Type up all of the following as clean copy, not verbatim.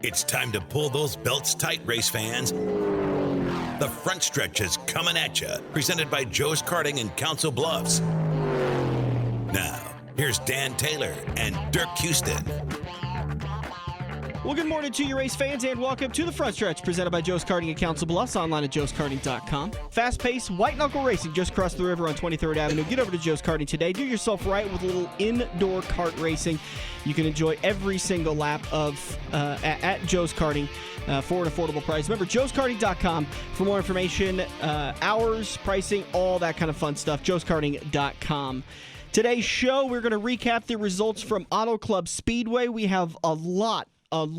It's time to pull those belts tight, race fans. The front stretch is coming at you, presented by Joe's Karting in Council Bluffs. Now, here's Dan Taylor and Dirk Houston. Well, good morning to you, race fans, and welcome to the front stretch presented by Joe's Karting in Council Bluffs, online at joeskarting.com. Fast-paced, white-knuckle racing just across the river on 23rd Avenue. Get over to Joe's Karting today. Do yourself right with a little indoor kart racing. You can enjoy every single lap of at Joe's Karting for an affordable price. Remember, joeskarting.com for more information, hours, pricing, all that kind of fun stuff. joeskarting.com. Today's show, we're going to recap the results from Auto Club Speedway. We have a lot of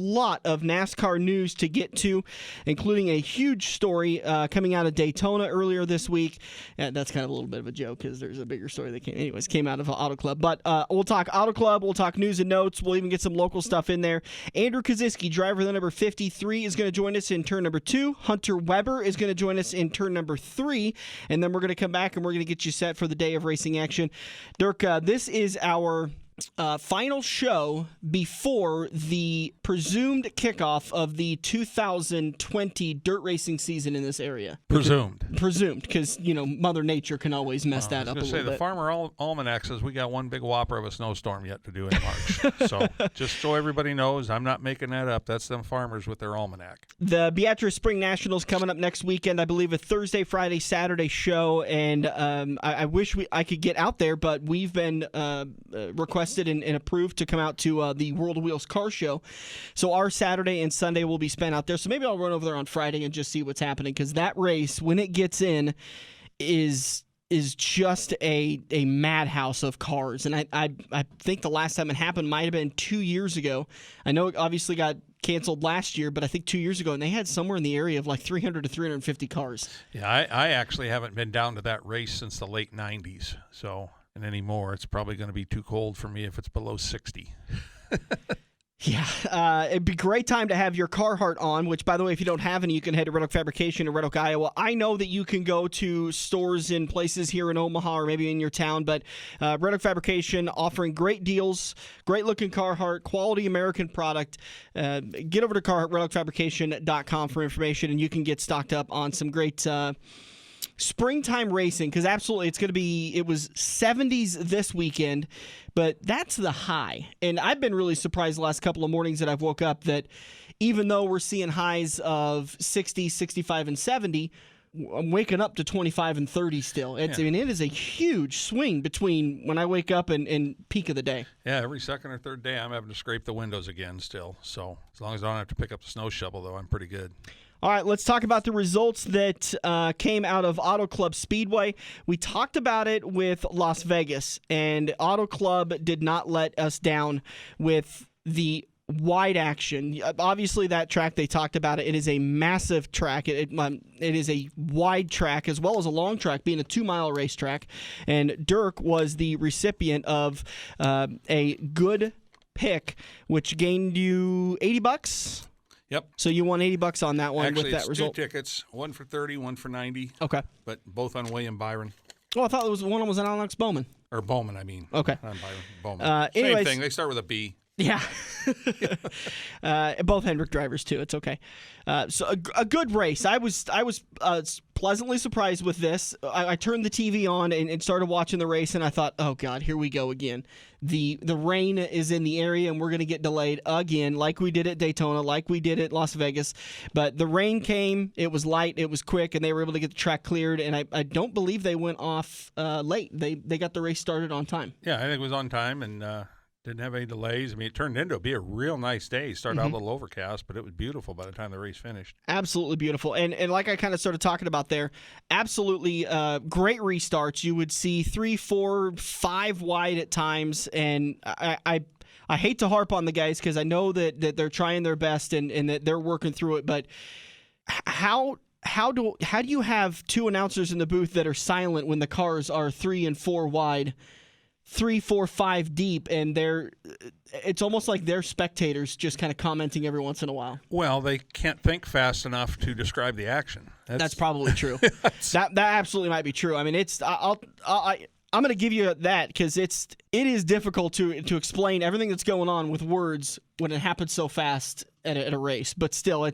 NASCAR news to get to, including a huge story coming out of Daytona earlier this week. That's kind of a little bit of a joke because there's a bigger story that came out of Auto Club. But we'll talk Auto Club, we'll talk news and notes, we'll even get some local stuff in there. Andrew Kosiski, driver of the number 53, is going to join us in turn number 2. Hunter Weber is going to join us in turn number 3. And then we're going to come back and we're going to get you set for the day of racing action. Dirk, this is our final show before the presumed kickoff of the 2020 dirt racing season in this area. Presumed, because Mother Nature can always mess that up a little bit. The Farmer Almanac says we got one big whopper of a snowstorm yet to do in March. So just so everybody knows, I'm not making that up. That's them farmers with their almanac. The Beatrice Spring Nationals coming up next weekend. I believe a Thursday, Friday, Saturday show, and I wish I could get out there, but we've been requested and approved to come out to the World of Wheels car show. So our Saturday and Sunday will be spent out there. So maybe I'll run over there on Friday and just see what's happening, because that race, when it gets in, is just a madhouse of cars. And I think the last time it happened might have been 2 years ago. I know it obviously got canceled last year, but I think 2 years ago, and they had somewhere in the area of like 300 to 350 cars. Yeah, I actually haven't been down to that race since the late 90s. So... and anymore, it's probably going to be too cold for me if it's below 60. Yeah, it'd be a great time to have your Carhartt on, which, by the way, if you don't have any, you can head to Red Oak Fabrication in Red Oak, Iowa. I know that you can go to stores in places here in Omaha or maybe in your town, but Red Oak Fabrication offering great deals, great-looking Carhartt, quality American product. Get over to RedOakFabrication.com for information, and you can get stocked up on some great springtime racing, because absolutely it was 70s this weekend, but that's the high. And I've been really surprised the last couple of mornings that I've woke up that even though we're seeing highs of 60, 65, and 70, I'm waking up to 25 and 30 still. I mean, it is a huge swing between when I wake up and peak of the day. Yeah, every second or third day I'm having to scrape the windows again still. So as long as I don't have to pick up the snow shovel, though, I'm pretty good. All right, let's talk about the results that came out of Auto Club Speedway. We talked about it with Las Vegas, and Auto Club did not let us down with the wide action. Obviously, that track, they talked about it. It is a massive track. It is a wide track as well as a long track, being a 2-mile racetrack. And Dirk was the recipient of a good pick, which gained you $80. Yep. So you won $80 on that one. Actually, with that it's result. 2 tickets, one for 30, one for 90. Okay. But both on William Byron. Oh, I thought one was on Alex Bowman. Or Bowman, I mean. Okay. Not Byron, Bowman. Same thing. They start with a B. Yeah. Both Hendrick drivers, too. It's okay. So a good race. I was pleasantly surprised with this. I turned the TV on and started watching the race, and I thought, oh, God, here we go again. The rain is in the area, and we're going to get delayed again, like we did at Daytona, like we did at Las Vegas. But the rain came. It was light. It was quick, and they were able to get the track cleared. And I don't believe they went off late. They got the race started on time. Yeah, I think it was on time, and didn't have any delays. I mean, it turned into be a real nice day. It started out a little overcast, but it was beautiful by the time the race finished. Absolutely beautiful. And like I kind of started talking about there, absolutely great restarts. You would see 3, 4, 5 wide at times, and I hate to harp on the guys because I know that they're trying their best and that they're working through it, but how do you have 2 announcers in the booth that are silent when the cars are 3 and 4 wide, 3, 4, 5 deep, and it's almost like they're spectators just kind of commenting every once in a while? Well, they can't think fast enough to describe the action. That's probably true. That absolutely might be true. I mean, I'm going to give you that because it is difficult to explain everything that's going on with words when it happens so fast at a race. But still,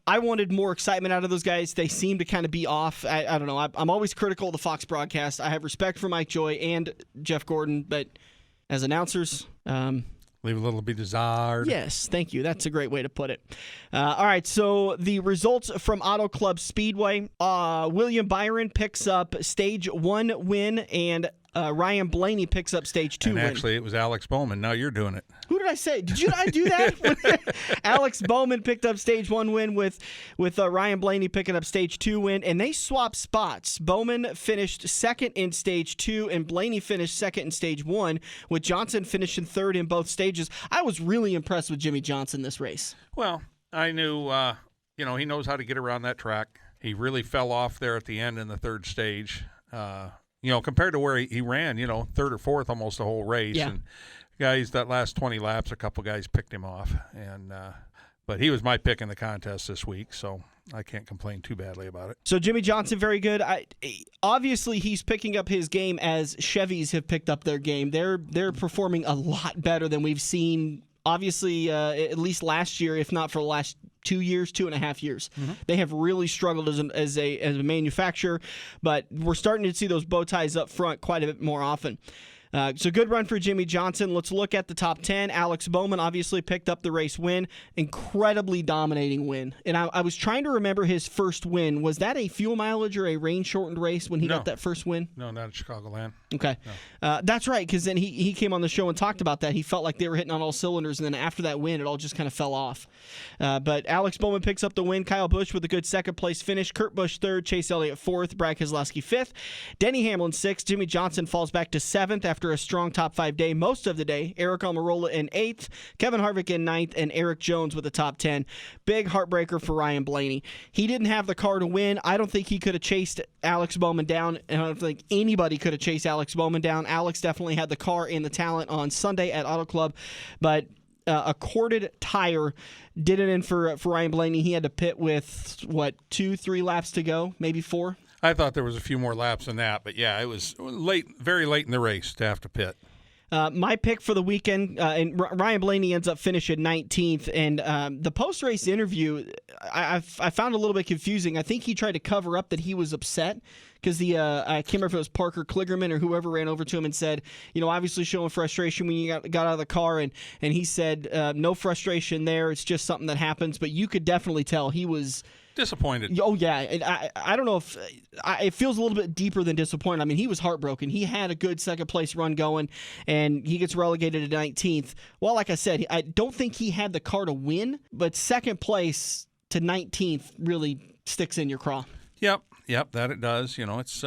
I wanted more excitement out of those guys. They seem to kind of be off. I don't know. I'm always critical of the Fox broadcast. I have respect for Mike Joy and Jeff Gordon, but as announcers, leave a little to be desired. Yes, thank you. That's a great way to put it. All right, so the results from Auto Club Speedway. William Byron picks up Stage 1 win, and Ryan Blaney picks up Stage 2 and win. Actually, it was Alex Bowman. Now you're doing it. Who did I say? Did I do that? Alex Bowman picked up Stage 1 win with Ryan Blaney picking up Stage 2 win, and they swapped spots. Bowman finished second in Stage 2, and Blaney finished second in Stage 1, with Johnson finishing third in both stages. I was really impressed with Jimmy Johnson this race. Well, I knew, he knows how to get around that track. He really fell off there at the end in the third stage. Compared to where he ran, third or fourth almost the whole race. Yeah. And guys, that last 20 laps, a couple guys picked him off. But he was my pick in the contest this week, so I can't complain too badly about it. So Jimmy Johnson, very good. Obviously, he's picking up his game as Chevys have picked up their game. They're performing a lot better than we've seen, obviously, at least last year, if not for the last 2 years, 2.5 years. Mm-hmm. They have really struggled as a manufacturer, but we're starting to see those bow ties up front quite a bit more often. So good run for Jimmy Johnson. Let's look at the top 10. Alex Bowman obviously picked up the race win. Incredibly dominating win. And I was trying to remember his first win. Was that a fuel mileage or a rain-shortened race when he got that first win? No, not at Chicagoland. Okay. No. That's right, because then he came on the show and talked about that. He felt like they were hitting on all cylinders, and then after that win, it all just kind of fell off. But Alex Bowman picks up the win. Kyle Busch with a good second-place finish. Kurt Busch third. Chase Elliott fourth. Brad Keselowski fifth. Denny Hamlin sixth. Jimmy Johnson falls back to seventh after a strong top 5 day most of the day. Eric Almirola in 8th, Kevin Harvick in 9th, and Eric Jones with the top 10. Big heartbreaker for Ryan Blaney. He didn't have the car to win. I don't think he could have chased Alex Bowman down, and I don't think anybody could have chased Alex Bowman down. Alex definitely had the car and the talent on Sunday at Auto Club, but a corded tire did it in for Ryan Blaney. He had to pit with, 2-3 laps to go, maybe 4? I thought there was a few more laps than that, but yeah, it was late, very late in the race to have to pit. My pick for the weekend, and Ryan Blaney ends up finishing 19th, and the post-race interview, I found a little bit confusing. I think he tried to cover up that he was upset because I can't remember if it was Parker Kligerman or whoever ran over to him and said, obviously showing frustration when you got out of the car, and he said, no frustration there, it's just something that happens, but you could definitely tell he was disappointed. Oh, yeah. And I don't know if it feels a little bit deeper than disappointed. I mean, he was heartbroken. He had a good second-place run going, and he gets relegated to 19th. Well, like I said, I don't think he had the car to win, but second place to 19th really sticks in your craw. Yep, that it does. It's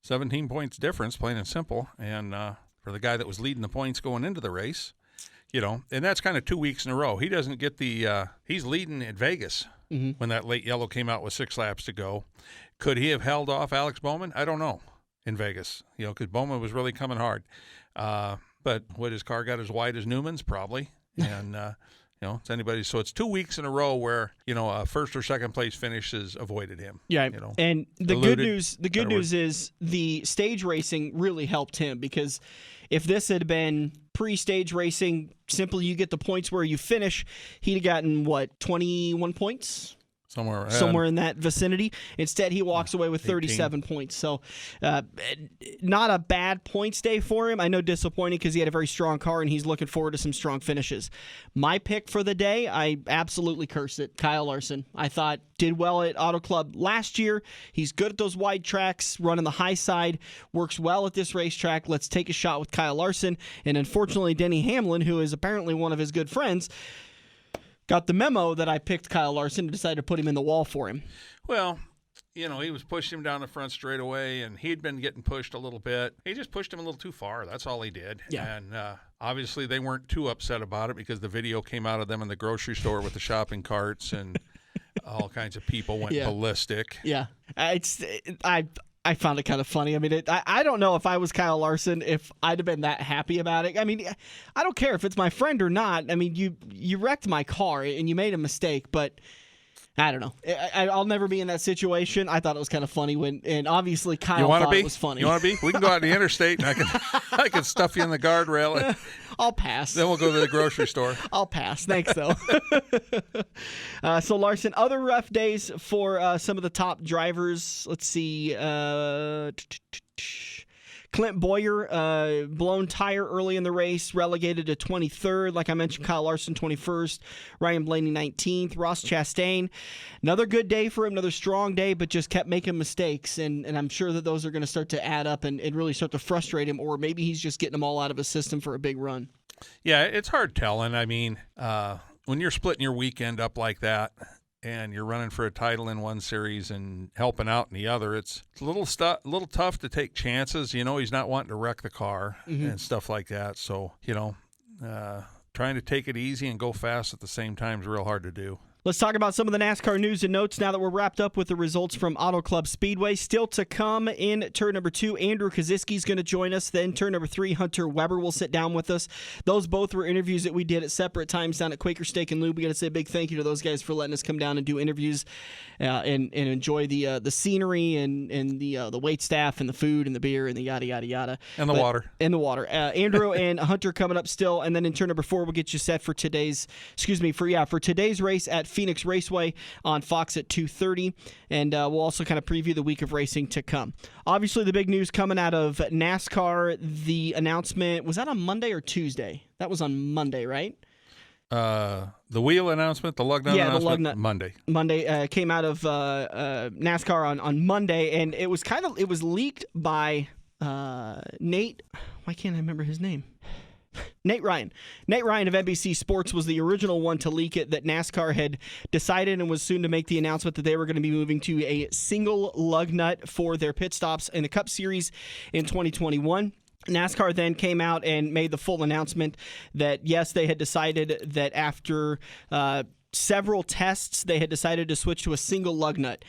17 points difference, plain and simple. And for the guy that was leading the points going into the race, and that's kind of 2 weeks in a row. He doesn't get he's leading at Vegas. Mm-hmm. When that late yellow came out with 6 laps to go. Could he have held off Alex Bowman? I don't know in Vegas, because Bowman was really coming hard. But would his car got as wide as Newman's? Probably. And, it's anybody. So it's 2 weeks in a row where, a first or second place finish has avoided him. Yeah. And the good news is the stage racing really helped him, because if this had been pre-stage racing, simply you get the points where you finish, he'd have gotten, 21 points? Somewhere in that vicinity. Instead, he walks away with 37 points. So not a bad points day for him. I know disappointing because he had a very strong car, and he's looking forward to some strong finishes. My pick for the day, I absolutely cursed it. Kyle Larson. I thought did well at Auto Club last year. He's good at those wide tracks, running the high side, works well at this racetrack. Let's take a shot with Kyle Larson. And unfortunately, Denny Hamlin, who is apparently one of his good friends, got the memo that I picked Kyle Larson and decided to put him in the wall for him. Well, he was pushing him down the front straightaway, and he'd been getting pushed a little bit. He just pushed him a little too far. That's all he did. Yeah. And obviously they weren't too upset about it because the video came out of them in the grocery store with the shopping carts, and all kinds of people went ballistic. Yeah. I found it kind of funny. I mean, I don't know if I was Kyle Larson, if I'd have been that happy about it. I mean, I don't care if it's my friend or not. I mean, you wrecked my car and you made a mistake, but I don't know. I'll never be in that situation. I thought it was kind of funny and obviously Kyle You thought be? it was funny. You want to be? We can go out on the interstate, and I can stuff you in the guardrail. And I'll pass. then we'll go to the grocery store. I'll pass. Thanks, though. So, Larson, other rough days for some of the top drivers. Let's see. Clint Boyer, blown tire early in the race, relegated to 23rd. Like I mentioned, Kyle Larson, 21st. Ryan Blaney, 19th. Ross Chastain, another good day for him, another strong day, but just kept making mistakes. And I'm sure that those are going to start to add up and really start to frustrate him, or maybe he's just getting them all out of his system for a big run. Yeah, it's hard telling. I mean, when you're splitting your weekend up like that, and you're running for a title in one series and helping out in the other, it's a little tough to take chances. He's not wanting to wreck the car and stuff like that. So, trying to take it easy and go fast at the same time is real hard to do. Let's talk about some of the NASCAR news and notes now that we're wrapped up with the results from Auto Club Speedway. Still to come in turn number 2, Andrew Kosiski is going to join us. Then turn number 3, Hunter Weber will sit down with us. Those both were interviews that we did at separate times down at Quaker Steak and Lube. We got to say a big thank you to those guys for letting us come down and do interviews and enjoy the scenery and the wait staff and the food and the beer and the yada yada yada And the water. And the water. Andrew and Hunter coming up still, and then in turn number 4 we'll get you set for today's race at Phoenix Raceway on Fox at 2:30, and we'll also kind of preview the week of racing to come. Obviously, the big news coming out of NASCAR, the announcement, was that on Monday or Tuesday? That was on Monday, right? The wheel announcement, the lug nut announcement, the lug nut. Monday came out of NASCAR on Monday, and it was leaked by Nate. Why can't I remember his name? Nate Ryan. Nate Ryan of NBC Sports was the original one to leak it, that NASCAR had decided and was soon to make the announcement that they were going to be moving to a single lug nut for their pit stops in the Cup Series in 2021. NASCAR then came out and made the full announcement that, yes, they had decided that after several tests, they had decided to switch to a single lug nut.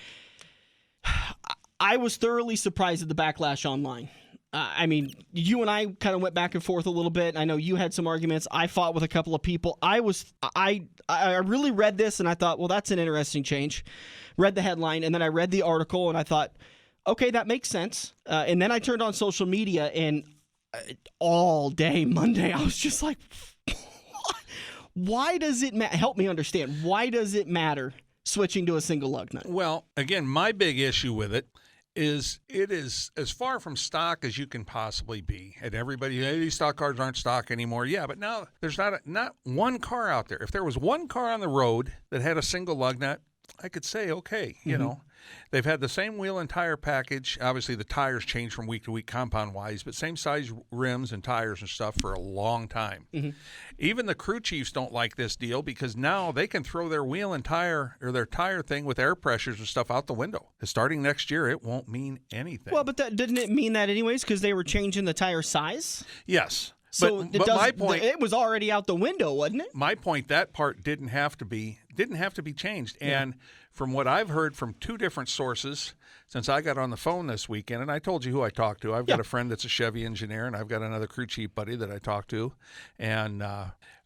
I was thoroughly surprised at the backlash online. I mean, you and I kind of went back and forth a little bit. I know you had some arguments. I fought with a couple of people. I really read this and I thought, well, that's an interesting change. Read the headline and then I read the article and I thought, okay, that makes sense. And then I turned on social media and all day Monday, I was just like, why does it matter? Help me understand. Why does it matter switching to a single lug nut? Well, again, my big issue with it is as far from stock as you can possibly be. And everybody, hey, these stock cars aren't stock anymore. Yeah, but now there's not one car out there. If there was one car on the road that had a single lug nut, I could say, okay, you know. They've had the same wheel and tire package. Obviously, the tires change from week to week compound-wise, but same size rims and tires and stuff for a long time. Even the crew chiefs don't like this deal because now they can throw their wheel and tire or their tire thing with air pressures and stuff out the window. Starting next year, it won't mean anything. Well, but didn't it mean that anyways because they were changing the tire size? Yes. So but my point, it was already out the window, wasn't it? My point, that part didn't have to be changed. Yeah. And from what I've heard from two different sources, since I got on the phone this weekend, and I told you who I talked to. I've got a friend that's a Chevy engineer, and I've got another crew chief buddy that I talked to. And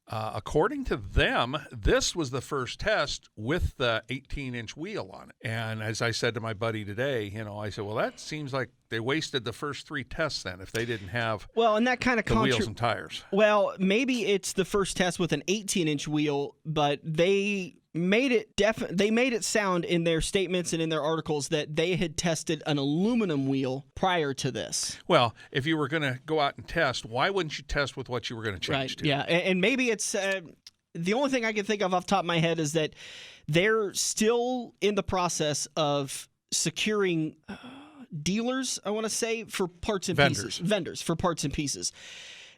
according to them, this was the first test with the 18-inch wheel on it. And as I said to my buddy today, I said, well, that seems like they wasted the first 3 tests then if they didn't have and that kind of the wheels and tires. Well, maybe it's the first test with an 18-inch wheel, but they made it sound in their statements and in their articles that they had tested an aluminum wheel prior to this. Well, if you were going to go out and test, why wouldn't you test with what you were going to change to? Yeah, and maybe it's the only thing I can think of off the top of my head is that they're still in the process of securing dealers, I want to say, for parts and pieces. Vendors for parts and pieces.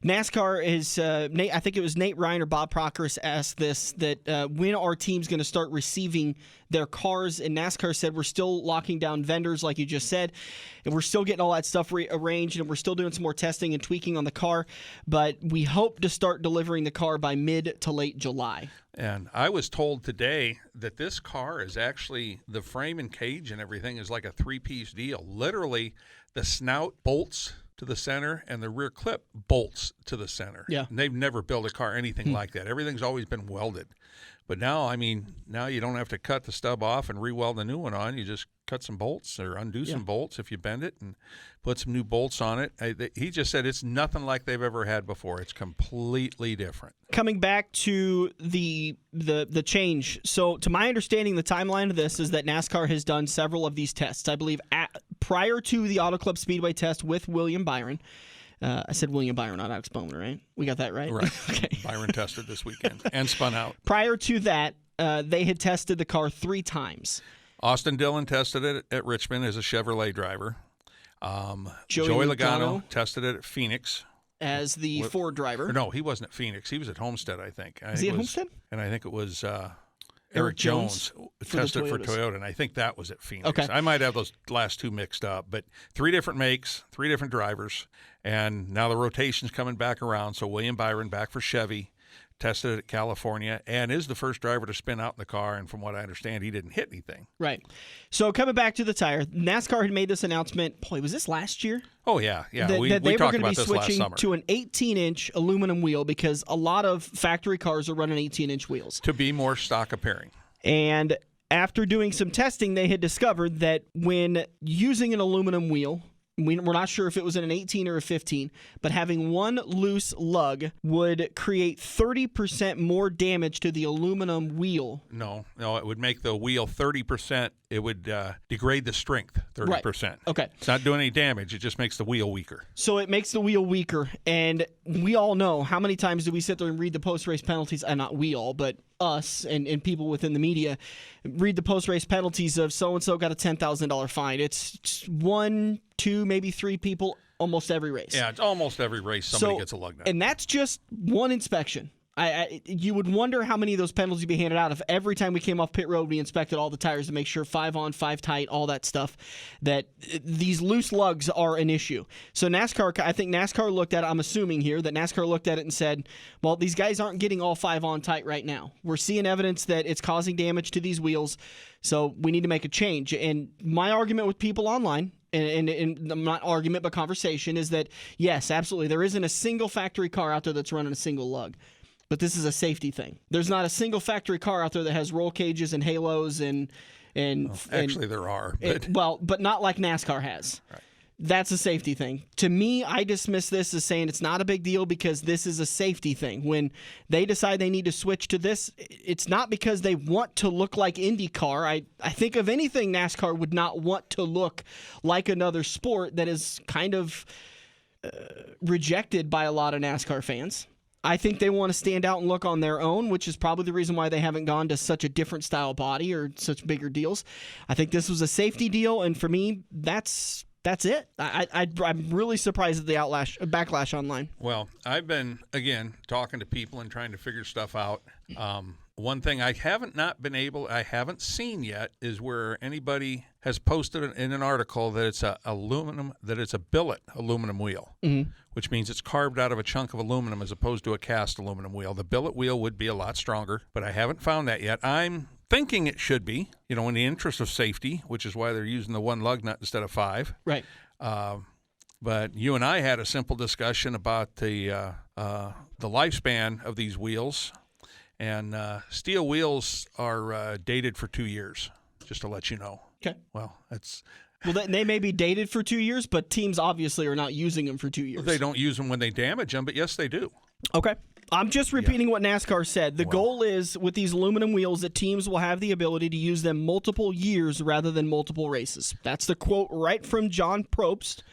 NASCAR is, I think it was Nate Ryan or Bob Procris asked this, that when our team's going to start receiving their cars, and NASCAR said we're still locking down vendors, like you just said, and we're still getting all that stuff arranged, and we're still doing some more testing and tweaking on the car, but we hope to start delivering the car by mid to late July. And I was told today that this car is actually, the frame and cage and everything is like a 3-piece deal. Literally, the snout bolts to the center and the rear clip bolts to the center. Yeah. And they've never built a car anything like that. Everything's always been welded. But now, now you don't have to cut the stub off and re-weld a new one on. You just cut some bolts or undo some bolts if you bend it and put some new bolts on it. He just said it's nothing like they've ever had before. It's completely different. Coming back to the change. So to my understanding, the timeline of this is that NASCAR has done several of these tests. I believe prior to the Auto Club Speedway test with William Byron. I said William Byron, not Alex Bowman, right? We got that right? Right. Okay. Byron tested this weekend and spun out. Prior to that, they had tested the car 3 times. Austin Dillon tested it at Richmond as a Chevrolet driver. Joey Logano tested it at Phoenix. As the Ford driver. No, he wasn't at Phoenix. He was at Homestead, I think. Is he at Homestead? And I think it was Eric Jones tested for Toyota, and I think that was at Phoenix. Okay. I might have those last 2 mixed up, but 3 different makes, 3 different drivers, and now the rotation's coming back around. So William Byron back for Chevy, tested it at California, and is the first driver to spin out in the car, and from what I understand, he didn't hit anything. Right. So coming back to the tire, NASCAR had made this announcement, boy, was this last year? Oh, yeah. We they were talked going to about be this last switching summer. to an 18-inch aluminum wheel because a lot of factory cars are running 18-inch wheels. To be more stock appearing. And after doing some testing, they had discovered that when using an aluminum wheel, we're not sure if it was in an 18 or a 15, but having one loose lug would create 30% more damage to the aluminum wheel. No, it would make the wheel 30%. It would degrade the strength 30%. Right. Okay. It's not doing any damage. It just makes the wheel weaker. So it makes the wheel weaker. And we all know, how many times do we sit there and read the post-race penalties? Not we all, but us and people within the media read the post-race penalties of so-and-so got a $10,000 fine. It's 1, 2, maybe 3 people almost every race. Yeah, it's almost every race somebody gets a lug nut. And that's just one inspection. You would wonder how many of those penalties would be handed out if every time we came off pit road we inspected all the tires to make sure 5 on, 5 tight, all that stuff, that these loose lugs are an issue. So I think NASCAR looked at it, I'm assuming here, that NASCAR looked at it and said, well, these guys aren't getting all 5 on tight right now. We're seeing evidence that it's causing damage to these wheels, so we need to make a change. And my argument with people online, and not argument but conversation, is that, yes, absolutely, there isn't a single factory car out there that's running a single lug. But this is a safety thing. There's not a single factory car out there that has roll cages and halos and actually there are, but not like NASCAR has. Right. That's a safety thing. To me, I dismiss this as saying it's not a big deal because this is a safety thing. When they decide they need to switch to this, it's not because they want to look like IndyCar. I think of anything NASCAR would not want to look like another sport that is kind of rejected by a lot of NASCAR fans. I think they want to stand out and look on their own, which is probably the reason why they haven't gone to such a different style body or such bigger deals. I think this was a safety deal, and for me, that's it. I'm really surprised at the backlash online. Well, I've been, again, talking to people and trying to figure stuff out. One thing I haven't seen yet is where anybody has posted in an article that it's a billet aluminum wheel, which means it's carved out of a chunk of aluminum as opposed to a cast aluminum wheel. The billet wheel would be a lot stronger, but I haven't found that yet. I'm thinking it should be, in the interest of safety, which is why they're using the 1 lug nut instead of 5. Right. But you and I had a simple discussion about the lifespan of these wheels. And steel wheels are dated for 2 years, just to let you know. Okay. Well, they may be dated for 2 years, but teams obviously are not using them for 2 years. They don't use them when they damage them, but yes, they do. Okay. I'm just repeating what NASCAR said. The goal is, with these aluminum wheels, that teams will have the ability to use them multiple years rather than multiple races. That's the quote right from John Probst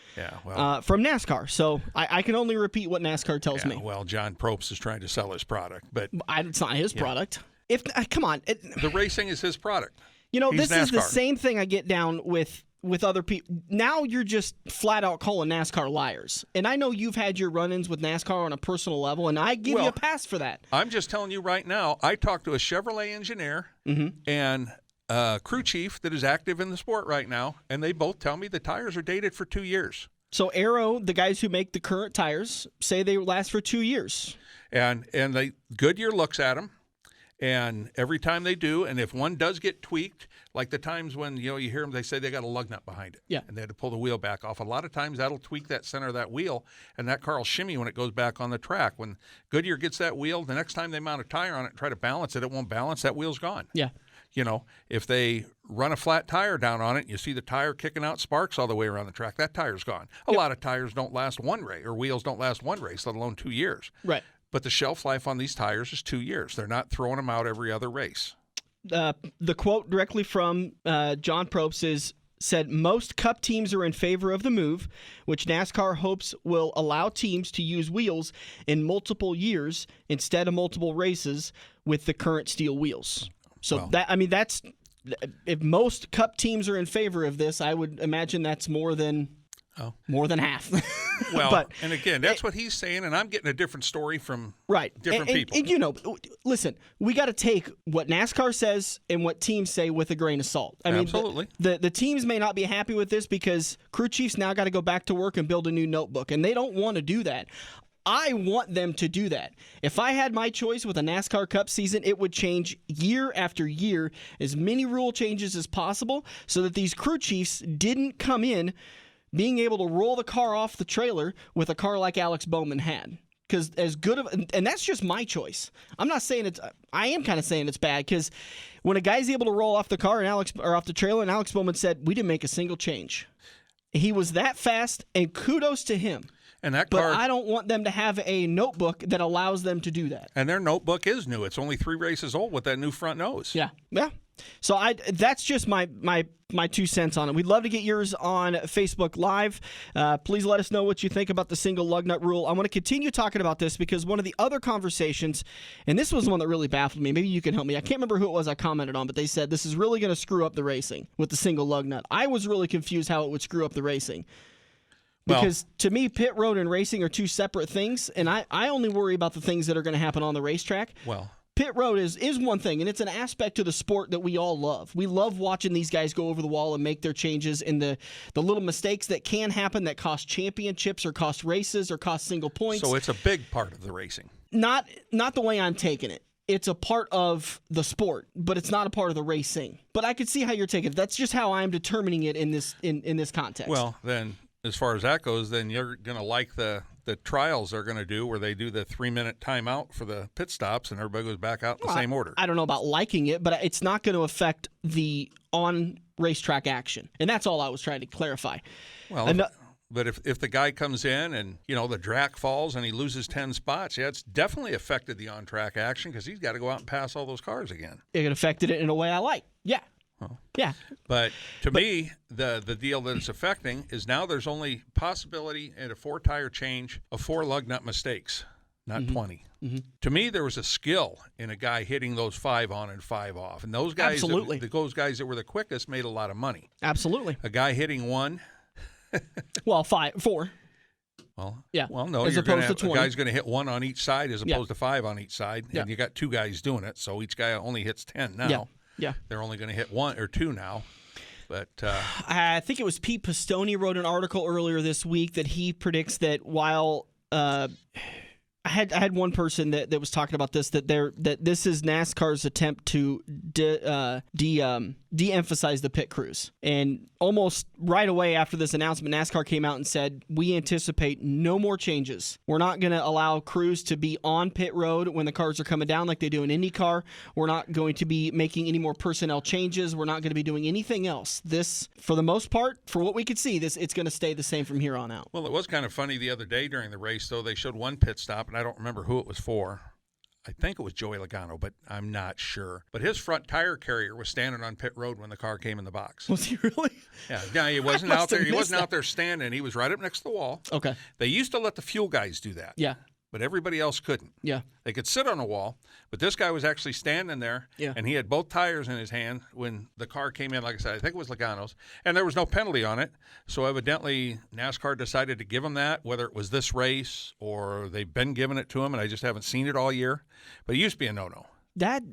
from NASCAR. So I can only repeat what NASCAR tells me. Well, John Probst is trying to sell his product, but it's not his product. Come on. The racing is his product. This NASCAR. Is the same thing I get down with other people. Now you're just flat out calling NASCAR liars. And I know you've had your run-ins with NASCAR on a personal level, and I give you a pass for that. I'm just telling you right now, I talked to a Chevrolet engineer and a crew chief that is active in the sport right now, and they both tell me the tires are dated for 2 years. So Aero, the guys who make the current tires, say they last for 2 years. And Goodyear looks at them, And every time they do, and if one does get tweaked, like the times when you hear them, they say they got a lug nut behind it, and they had to pull the wheel back off. A lot of times that'll tweak that center of that wheel, and that car will shimmy when it goes back on the track. When Goodyear gets that wheel, the next time they mount a tire on it and try to balance it, it won't balance. That wheel's gone. Yeah. If they run a flat tire down on it, and you see the tire kicking out sparks all the way around the track, that tire's gone. A lot of tires don't last one race, or wheels don't last one race, let alone 2 years. Right. But the shelf life on these tires is 2 years. They're not throwing them out every other race. The quote directly from John Probst said, most Cup teams are in favor of the move, which NASCAR hopes will allow teams to use wheels in multiple years instead of multiple races with the current steel wheels. So that's if most Cup teams are in favor of this, I would imagine that's more than half. Well, and again, that's what he's saying, and I'm getting a different story from different people. And listen, we got to take what NASCAR says and what teams say with a grain of salt. I mean, absolutely. The teams may not be happy with this because crew chiefs now got to go back to work and build a new notebook, and they don't want to do that. I want them to do that. If I had my choice with a NASCAR Cup season, it would change year after year, as many rule changes as possible, so that these crew chiefs didn't come in being able to roll the car off the trailer with a car like Alex Bowman had. Because and that's just my choice. I'm not saying I am kind of saying it's bad, because when a guy's able to roll off the car off the trailer, and Alex Bowman said, we didn't make a single change. He was that fast, and kudos to him. And that car, but I don't want them to have a notebook that allows them to do that. And their notebook is new. It's only 3 races old with that new front nose. Yeah. So that's just my 2 cents on it. We'd love to get yours on Facebook Live. Please let us know what you think about the single lug nut rule. I want to continue talking about this because one of the other conversations, and this was one that really baffled me. Maybe you can help me. I can't remember who it was I commented on, but they said this is really going to screw up the racing with the single lug nut. I was really confused how it would screw up the racing. Because to me, pit road and racing are 2 separate things, and I only worry about the things that are going to happen on the racetrack. Well, pit road is one thing, and it's an aspect to the sport that we all love. We love watching these guys go over the wall and make their changes, and the little mistakes that can happen that cost championships or cost races or cost single points. So it's a big part of the racing. Not the way I'm taking it. It's a part of the sport, but it's not a part of the racing. But I could see how you're taking it. That's just how I'm determining it in this context. Well, then, as far as that goes, then you're going to like the trials they're going to do where they do the 3-minute timeout for the pit stops and everybody goes back out in the same order. I don't know about liking it, but it's not going to affect the on-racetrack action. And that's all I was trying to clarify. Well, but if the guy comes in and, the drac falls and he loses 10 spots, it's definitely affected the on-track action because he's got to go out and pass all those cars again. It affected it in a way I like. Yeah. Yeah. But to me, the deal that it's affecting is now there's only possibility in a 4-tire change of 4 lug nut mistakes, not 20. Mm-hmm. To me, there was a skill in a guy hitting those 5 on and 5 off. And those guys, absolutely. Those guys that were the quickest made a lot of money. Absolutely. A guy hitting 1. Well, 4. Well, yeah. Well, no, as you're going to have, a guy's going to hit 1 on each side as opposed to 5 on each side. And you got 2 guys doing it, so each guy only hits 10 now. Yeah. They're only going to hit 1 or 2 now. But I think it was Pete Pistone wrote an article earlier this week that he predicts that while I had one person that was talking about this, that this is NASCAR's attempt to de-emphasize the pit crews. And almost right away after this announcement, NASCAR came out and said, we anticipate no more changes. We're not going to allow crews to be on pit road when the cars are coming down like they do in IndyCar. We're not going to be making any more personnel changes. We're not going to be doing anything else. This, for the most part, for what we could see, it's going to stay the same from here on out. Well, it was kind of funny the other day during the race, though. They showed one pit stop, and I don't remember who it was for. I think it was Joey Logano, but I'm not sure. But his front tire carrier was standing on pit road when the car came in the box. Was he really? Yeah. No, he wasn't out there. He wasn't out there standing. He was right up next to the wall. Okay. They used to let the fuel guys do that. Yeah. But everybody else couldn't. Yeah. They could sit on a wall, but this guy was actually standing there, and he had both tires in his hand when the car came in. Like I said, I think it was Logano's, and there was no penalty on it. So evidently NASCAR decided to give him that, whether it was this race or they've been giving it to him, and I just haven't seen it all year. But it used to be a no-no. That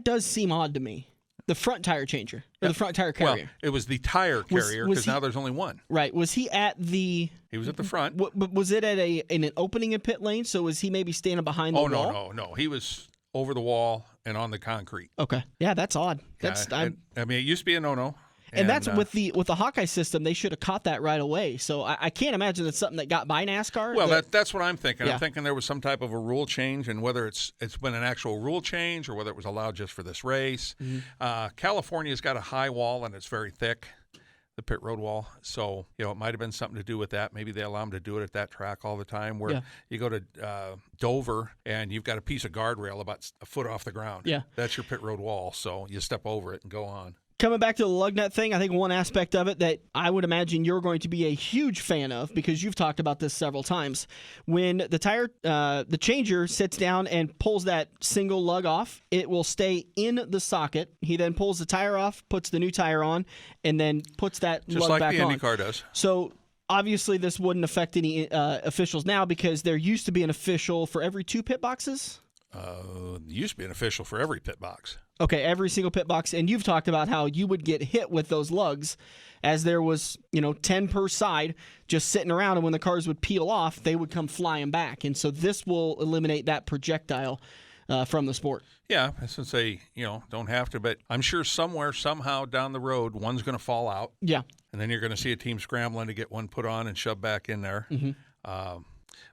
does seem odd to me. The front tire changer, or the front tire carrier. Well, it was the tire carrier because now there's only one. Right. Was he at the... He was at the front. But was it in an opening in pit lane? So was he maybe standing behind the wall? No. He was over the wall and on the concrete. Okay. Yeah, that's odd. That's I mean, it used to be a no-no. And that's with the Hawkeye system. They should have caught that right away. So I can't imagine it's something that got by NASCAR. Well, that's what I'm thinking. Yeah. I'm thinking there was some type of a rule change, and whether it's been an actual rule change or whether it was allowed just for this race. California's got a high wall, and it's very thick, the pit road wall. So, it might have been something to do with that. Maybe they allow them to do it at that track all the time, where you go to Dover, and you've got a piece of guardrail about a foot off the ground. Yeah. That's your pit road wall, so you step over it and go on. Coming back to the lug nut thing, I think one aspect of it that I would imagine you're going to be a huge fan of, because you've talked about this several times. When the changer sits down and pulls that single lug off, it will stay in the socket. He then pulls the tire off, puts the new tire on, and then puts that just lug like back the on. IndyCar does. So obviously this wouldn't affect any officials now, because there used to be an official for every 2 pit boxes. There used to be an official for every pit box. Okay, every single pit box. And you've talked about how you would get hit with those lugs, as there was, 10 per side just sitting around, and when the cars would peel off, they would come flying back. And so this will eliminate that projectile from the sport. Yeah, since they, don't have to, but I'm sure somewhere, somehow down the road, one's going to fall out. Yeah. And then you're going to see a team scrambling to get one put on and shoved back in there. Mm-hmm.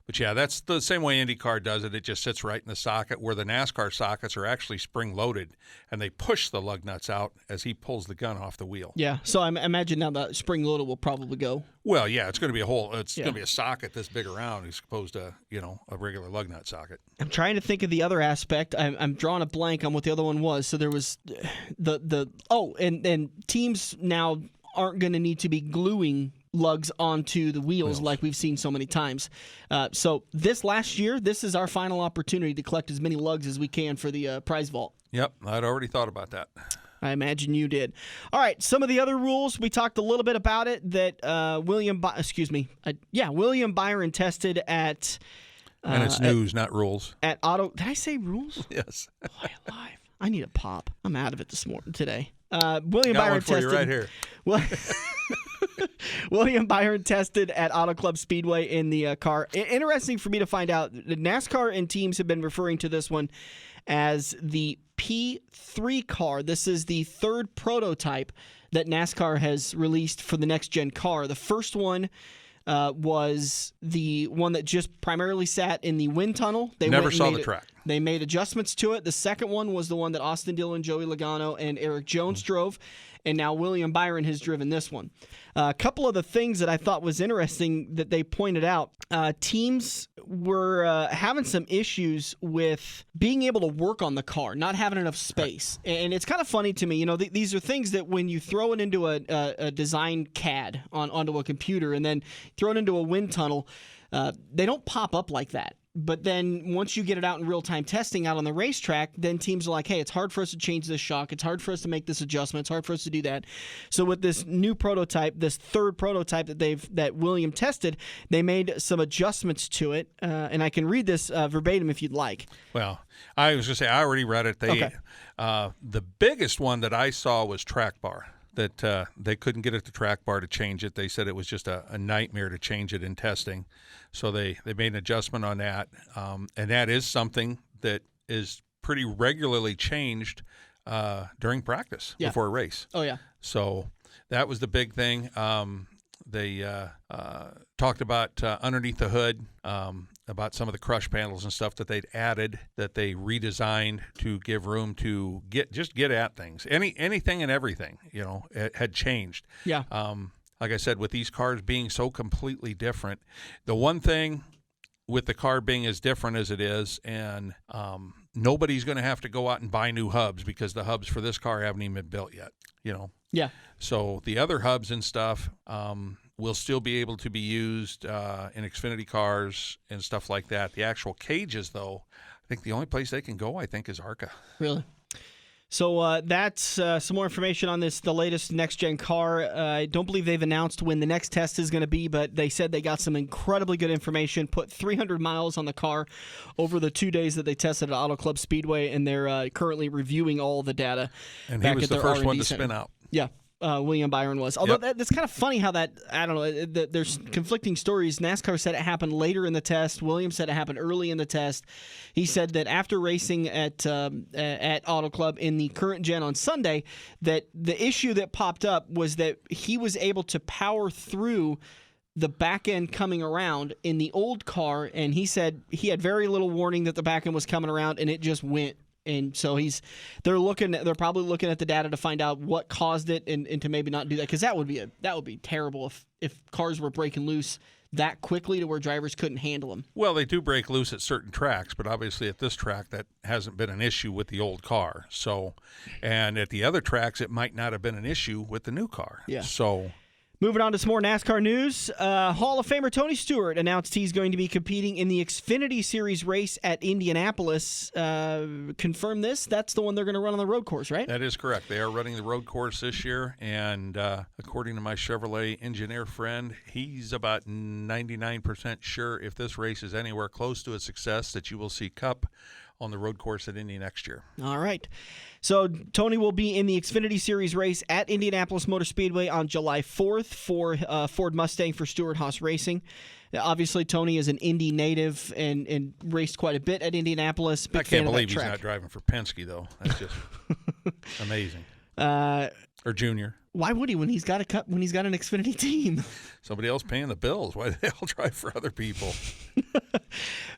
But yeah, that's the same way IndyCar does it. It just sits right in the socket, where the NASCAR sockets are actually spring-loaded, and they push the lug nuts out as he pulls the gun off the wheel. Yeah, so I imagine now the spring-loaded will probably go. Well, yeah, it's going to be going to be a socket this big around as opposed to, a regular lug nut socket. I'm trying to think of the other aspect. I'm drawing a blank on what the other one was. So there was and teams now aren't going to need to be gluing lugs onto the wheels like we've seen so many times. So this last year, this is our final opportunity to collect as many lugs as we can for the prize vault. Yep, I'd already thought about that. I imagine you did. All right, some of the other rules, we talked a little bit about it, that William Byron tested at... and it's news, not rules. At Auto... Did I say rules? Yes. Boy, alive. I need a pop. I'm out of it this morning today. William Got Byron one for tested... you right here. Well, William Byron tested at Auto Club Speedway in the car. Interesting for me to find out, the NASCAR and teams have been referring to this one as the P3 car. This is the third prototype that NASCAR has released for the next-gen car. The first one was the one that just primarily sat in the wind tunnel. They never saw the track. They made adjustments to it. The second one was the one that Austin Dillon, Joey Logano, and Eric Jones drove, and now William Byron has driven this one. A couple of the things that I thought was interesting that they pointed out, teams were having some issues with being able to work on the car, not having enough space. And it's kind of funny to me. These are things that when you throw it into a design CAD onto a computer and then throw it into a wind tunnel, they don't pop up like that. But then once you get it out in real-time testing out on the racetrack, then teams are like, hey, it's hard for us to change this shock. It's hard for us to make this adjustment. It's hard for us to do that. So with this new prototype, this third prototype that William tested, they made some adjustments to it. And I can read this verbatim if you'd like. Well, I was going to say, I already read it. The biggest one that I saw was track bar. That they couldn't get at the track bar to change it. They said it was just a nightmare to change it in testing. So they made an adjustment on that. And that is something that is pretty regularly changed during practice before a race. Oh, yeah. So that was the big thing. They talked about underneath the hood, about some of the crush panels and stuff that they'd added, that they redesigned to give room to get at things. Anything and everything, it had changed. Yeah. Like I said, with these cars being so completely different, the one thing with the car being as different as it is, and nobody's going to have to go out and buy new hubs, because the hubs for this car haven't even been built yet, Yeah. So the other hubs and stuff will still be able to be used in Xfinity cars and stuff like that. The actual cages, though, I think the only place they can go, is ARCA. Really? So that's some more information on the latest next-gen car. I don't believe they've announced when the next test is going to be, but they said they got some incredibly good information, put 300 miles on the car over the 2 days that they tested at Auto Club Speedway, and they're currently reviewing all the data. And he was the first one to spin out. Yeah. William Byron was. Although that's kind of funny how that, I don't know, there's conflicting stories. NASCAR said it happened later in the test. Williams said it happened early in the test. He said that after racing at Auto Club in the current gen on Sunday, that the issue that popped up was that he was able to power through the back end coming around in the old car, and he said he had very little warning that the back end was coming around, and it just went. And so they're probably looking at the data to find out what caused it, and to maybe not do that, because that would be terrible if cars were breaking loose that quickly to where drivers couldn't handle them. Well, they do break loose at certain tracks, but obviously at this track that hasn't been an issue with the old car. So, and at the other tracks it might not have been an issue with the new car. Yeah. So. Moving on to some more NASCAR news, Hall of Famer Tony Stewart announced he's going to be competing in the Xfinity Series race at Indianapolis. Confirm this? That's the one they're going to run on the road course, right? That is correct. They are running the road course this year, and according to my Chevrolet engineer friend, he's about 99% sure if this race is anywhere close to a success that you will see Cup on the road course at Indy next year. All right. So Tony will be in the Xfinity Series race at Indianapolis Motor Speedway on July 4th for Ford Mustang for Stewart-Haas Racing. Obviously, Tony is an Indy native and raced quite a bit at Indianapolis. Big I can't believe he's not driving for Penske, though. That's just amazing. Or Junior. Why would he when he's got an Xfinity team? Somebody else paying the bills. Why do they all drive for other people?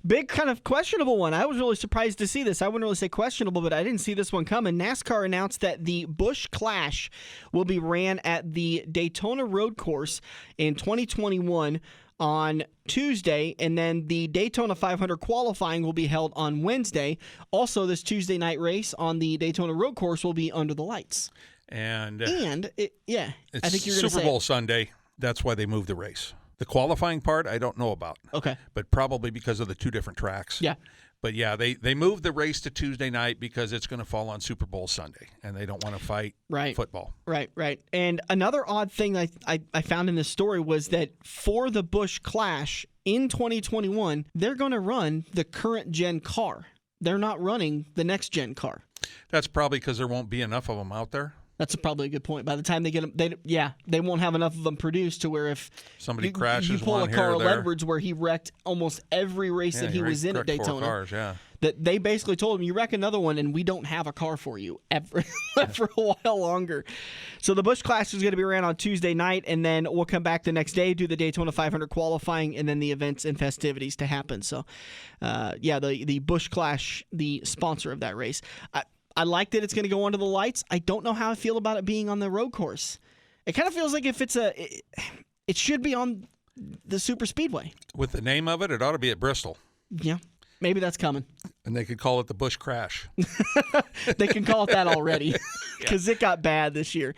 Big kind of questionable one. I was really surprised to see this. I wouldn't really say questionable, but I didn't see this one coming. NASCAR announced that the Busch Clash will be ran at the Daytona Road Course in 2021 on Tuesday, and then the Daytona 500 qualifying will be held on Wednesday. Also, this Tuesday night race on the Daytona Road Course will be under the lights. And I think you're going to say Super Bowl Sunday. That's why they moved the race. The qualifying part, I don't know about. Okay. But probably because of the two different tracks. Yeah. But, yeah, they moved the race to Tuesday night because it's going to fall on Super Bowl Sunday, and they don't want to fight football. Right. And another odd thing I found in this story was that for the Busch Clash in 2021, they're going to run the current gen car. They're not running the next gen car. That's probably because there won't be enough of them out there. That's probably a good point. By the time they get them, they won't have enough of them produced to where if somebody crashes, you pull one a Carl here or there. Edwards where he wrecked almost every race that he was in at Daytona. 4 cars, yeah. That they basically told him, you wreck another one and we don't have a car for you ever for a while longer. So the Busch Clash is going to be ran on Tuesday night, and then we'll come back the next day, do the Daytona 500 qualifying, and then the events and festivities to happen. So, the Busch Clash, the sponsor of that race. I like that it's going to go under the lights. I don't know how I feel about it being on the road course. It kind of feels like if it should be on the super speedway. With the name of it, it ought to be at Bristol. Yeah, maybe that's coming. And they could call it the Busch Crash. They can call it that already because it got bad this year.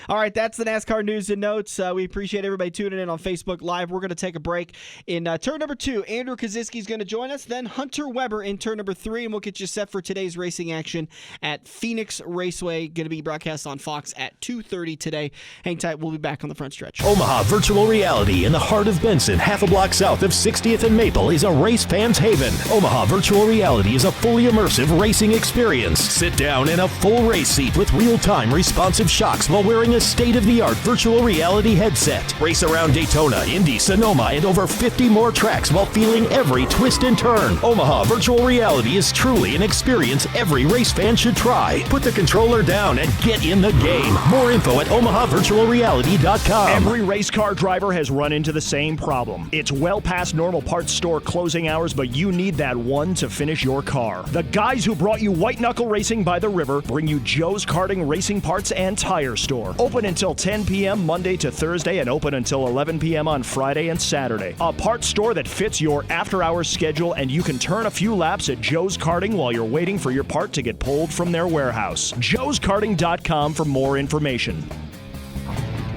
All right, that's the NASCAR news and notes. We appreciate everybody tuning in on Facebook Live. We're going to take a break. In turn number 2, Andrew Kosiski is going to join us. Then Hunter Weber in turn number 3, and we'll get you set for today's racing action at Phoenix Raceway. Going to be broadcast on Fox at 2:30 today. Hang tight. We'll be back on the front stretch. Omaha Virtual Reality in the heart of Benson, half a block south of 60th and Maple, is a race fan's haven. Omaha Virtual Reality is a fully immersive racing experience. Sit down in a full race seat with real-time responsive shocks while wearing a state-of-the-art virtual reality headset. Race around Daytona, Indy, Sonoma, and over 50 more tracks while feeling every twist and turn. Omaha Virtual Reality is truly an experience every race fan should try. Put the controller down and get in the game. More info at omahavirtualreality.com. Every race car driver has run into the same problem. It's well past normal parts store closing hours, but you need that one to finish your car. The guys who brought you White Knuckle Racing by the River bring you Joe's Karting Racing Parts and Tire Store. Open until 10 p.m. Monday to Thursday and open until 11 p.m. on Friday and Saturday. A parts store that fits your after-hours schedule, and you can turn a few laps at Joe's Karting while you're waiting for your part to get pulled from their warehouse. joeskarting.com for more information.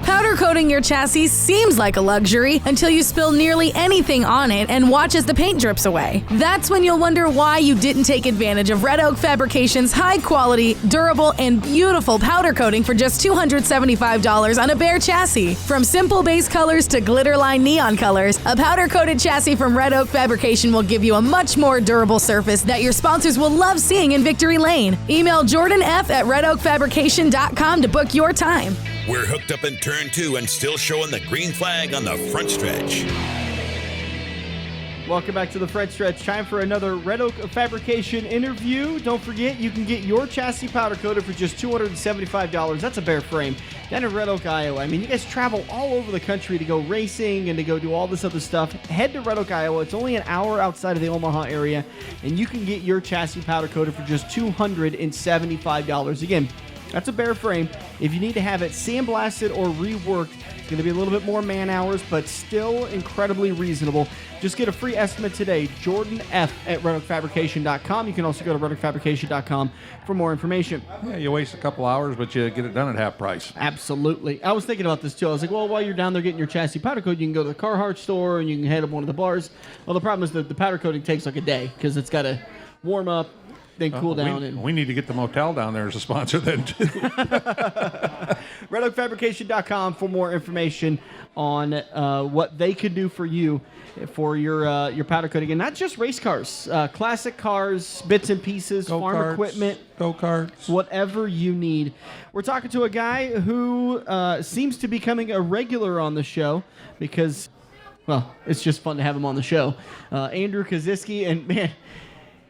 Powder coating your chassis seems like a luxury until you spill nearly anything on it and watch as the paint drips away. That's when you'll wonder why you didn't take advantage of Red Oak Fabrication's high-quality, durable, and beautiful powder coating for just $275 on a bare chassis. From simple base colors to glitter-line neon colors, a powder-coated chassis from Red Oak Fabrication will give you a much more durable surface that your sponsors will love seeing in Victory Lane. Email Jordan F. at redoakfabrication.com to book your time. We're hooked up in turn 2 and still showing the green flag on the front stretch. Welcome back to the front stretch. Time for another Red Oak Fabrication interview. Don't forget, you can get your chassis powder coated for just $275. That's a bare frame. Down in Red Oak, Iowa. I mean, you guys travel all over the country to go racing and to go do all this other stuff. Head to Red Oak, Iowa. It's only an hour outside of the Omaha area, and you can get your chassis powder coated for just $275. Again, that's a bare frame. If you need to have it sandblasted or reworked, it's going to be a little bit more man hours, but still incredibly reasonable. Just get a free estimate today. Jordan F. at RedOakFabrication.com. You can also go to RedOakFabrication.com for more information. Yeah, you waste a couple hours, but you get it done at half price. Absolutely. I was thinking about this too. I was like, well, while you're down there getting your chassis powder coat, you can go to the Carhartt store and you can head up one of the bars. Well, the problem is that the powder coating takes like a day because it's got to warm up, then cool down. We need to get the motel down there as a sponsor then, too. RedOakFabrication.com for more information on what they could do for you for your powder coating. And not just race cars, classic cars, bits and pieces, farm equipment. Go-karts. Whatever you need. We're talking to a guy who seems to be becoming a regular on the show because, well, it's just fun to have him on the show. Andrew Kosiski, and man,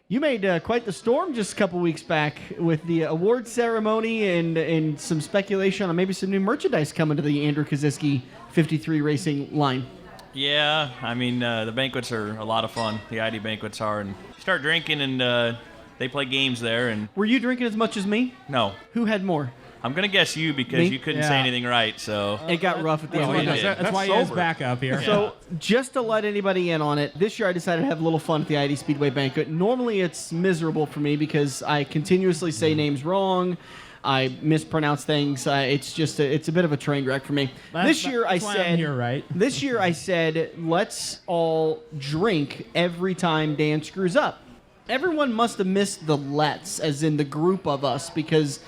you made quite the storm just a couple weeks back with the award ceremony and some speculation on maybe some new merchandise coming to the Andrew Kosiski 53 Racing line. Yeah, I mean, the banquets are a lot of fun. The ID banquets are, and you start drinking, and they play games there. And were you drinking as much as me? No. Who had more? I'm going to guess you because you couldn't say anything right, so. It got rough at the end. That's why he has backup here. So, just to let anybody in on it, this year I decided to have a little fun at the ID Speedway banquet. Normally it's miserable for me because I continuously say names wrong. I mispronounce things. It's a bit of a train wreck for me. This year I said, let's all drink every time Dan screws up. Everyone must have missed the let's, as in the group of us, because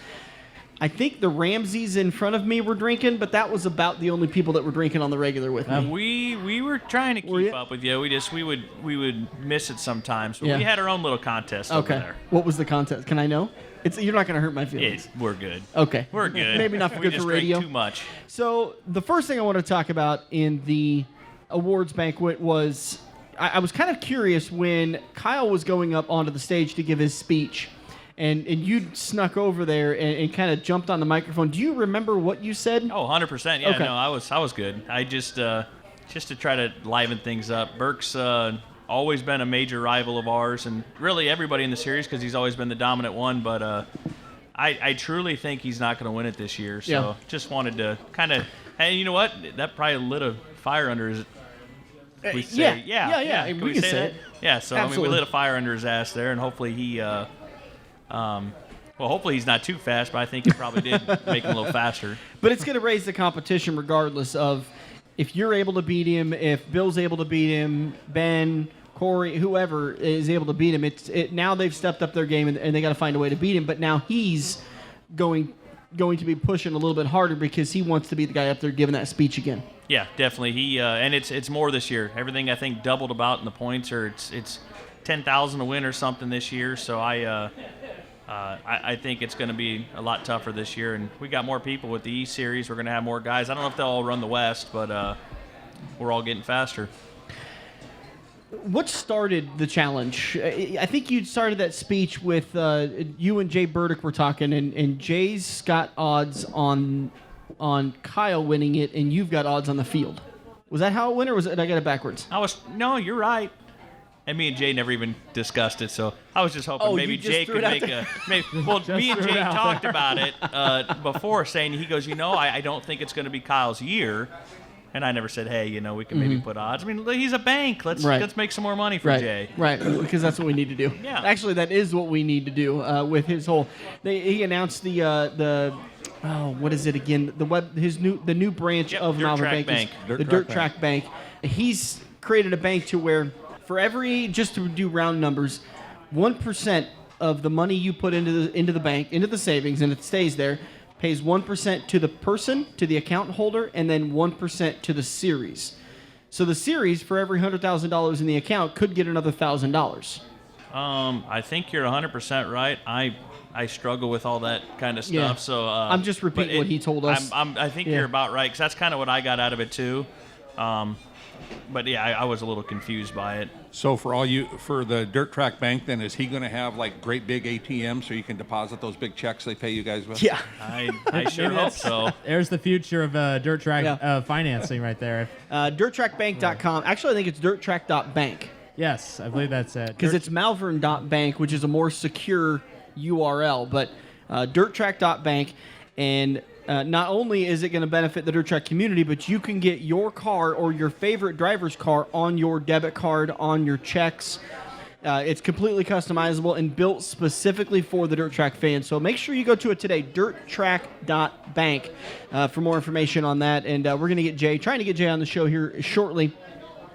I think the Ramseys in front of me were drinking, but that was about the only people that were drinking on the regular with me. We were trying to keep up with you. We would miss it sometimes, but we had our own little contest over there. What was the contest? Can I know? You're not going to hurt my feelings. We're good. Okay. We're good. Maybe not good for radio. We just drank too much. So the first thing I want to talk about in the awards banquet was I was kind of curious when Kyle was going up onto the stage to give his speech. And you snuck over there and kind of jumped on the microphone. Do you remember what you said? Oh, 100%. Yeah, okay. No, I was good. I just to try to liven things up. Burke's always been a major rival of ours, and really everybody in the series because he's always been the dominant one. But I truly think he's not going to win it this year. So just wanted to kind of, hey, you know what? That probably lit a fire under his. We say, yeah. We can say it. Yeah. So absolutely. I mean, we lit a fire under his ass there, and hopefully he. Hopefully he's not too fast, but I think it probably did make him a little faster. But it's going to raise the competition regardless of if you're able to beat him, if Bill's able to beat him, Ben, Corey, whoever is able to beat him. Now they've stepped up their game and they got to find a way to beat him. But now he's going to be pushing a little bit harder because he wants to be the guy up there giving that speech again. Yeah, definitely. He and it's more this year. Everything I think doubled about in the points, or it's 10,000 to win or something this year. So I think it's going to be a lot tougher this year, and we got more people with the East Series. We're going to have more guys. I don't know if they'll all run the West, but we're all getting faster. What started the challenge? I think you started that speech with you and Jay Burdick were talking, and Jay's got odds on Kyle winning it, and you've got odds on the field. Was that how it went, or did I get it backwards? No, you're right. And me and Jay never even discussed it, so I was just hoping maybe Jay could make a. Well, me and Jay talked about it before, saying he goes, I don't think it's going to be Kyle's year, and I never said, hey, we can maybe put odds. I mean, he's a bank. Let's make some more money for Jay. Right, because that's what we need to do. Yeah. Actually, that is what we need to do with his whole. He announced the. Oh, what is it again? The new branch of Malvern Bank. The Dirt Track Bank. He's created a bank to where. For every, just to do round numbers, 1% of the money you put into the bank, into the savings, and it stays there, pays 1% to the person, to the account holder, and then 1% to the series. So the series, for every $100,000 in the account, could get another $1,000. I think you're 100% right. I I struggle with all that kind of stuff. Yeah. So I'm just repeating what he told us. I think you're about right, because that's kind of what I got out of it too. But yeah, I was a little confused by it. So for the dirt track bank, then is he going to have like great big ATMs so you can deposit those big checks they pay you guys with? Yeah, I sure hope so. There's the future of dirt track financing right there. DirtTrackBank.com. Actually, I think it's DirtTrack.bank. Yes, I believe that's it. Because it's Malvern.bank, which is a more secure URL, but DirtTrack.bank, and not only is it going to benefit the dirt track community, but you can get your car or your favorite driver's car on your debit card, on your checks. It's completely customizable and built specifically for the dirt track fans. So make sure you go to it today, dirttrack.bank, for more information on that. And we're going to get trying to get Jay on the show here shortly.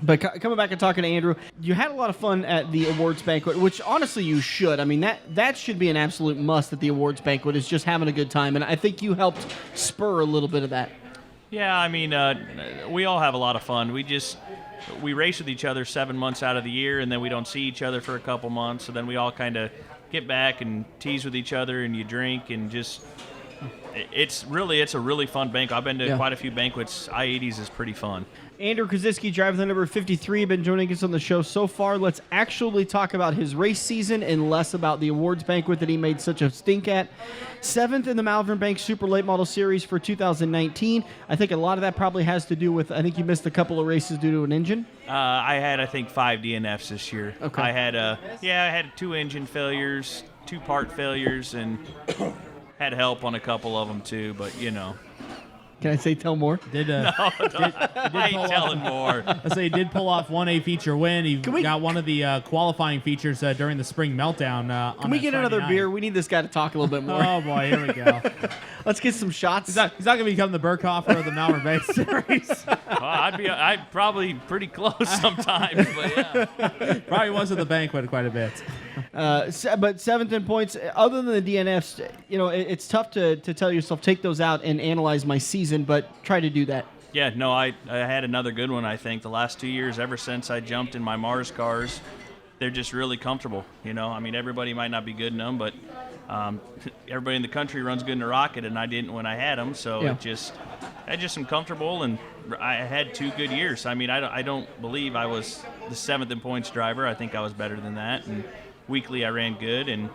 But coming back and talking to Andrew, you had a lot of fun at the awards banquet, which honestly you should. I mean, that should be an absolute must at the awards banquet, is just having a good time. And I think you helped spur a little bit of that. Yeah, I mean, we all have a lot of fun. We race with each other 7 months out of the year, and then we don't see each other for a couple months. So then we all kind of get back and tease with each other, and you drink, and just it's a really fun banquet. I've been to quite a few banquets. I-80s is pretty fun. Andrew Kosiski, driver the number 53, been joining us on the show so far. Let's actually talk about his race season and less about the awards banquet that he made such a stink at. 7th in the Malvern Bank Super Late Model Series for 2019. I think a lot of that probably has to do with, I think you missed a couple of races due to an engine. I had, I think, 5 DNFs this year. Okay. I had 2 engine failures, 2 part failures, and had help on a couple of them too, but you know. Can I say tell more? I ain't telling more. I say he did pull off 1A feature win. He got one of the qualifying features during the spring meltdown. Can we get another beer? We need this guy to talk a little bit more. Oh, boy, here we go. Let's get some shots. He's not going to become the Burkhofer of the Malvern Bank Series. I'd probably pretty close sometimes, but yeah. Probably was at the banquet quite a bit. But 7th in points. Other than the DNFs, it's tough to tell yourself, take those out and analyze my season, but try to do that. Yeah, no, I had another good one, I think. The last 2 years, ever since I jumped in my Mars cars, they're just really comfortable. I mean, everybody might not be good in them, but everybody in the country runs good in a Rocket, and I didn't when I had them, so I just am comfortable, and I had 2 good years. I mean, I don't believe I was the 7th in points driver. I think I was better than that, and weekly I ran good, and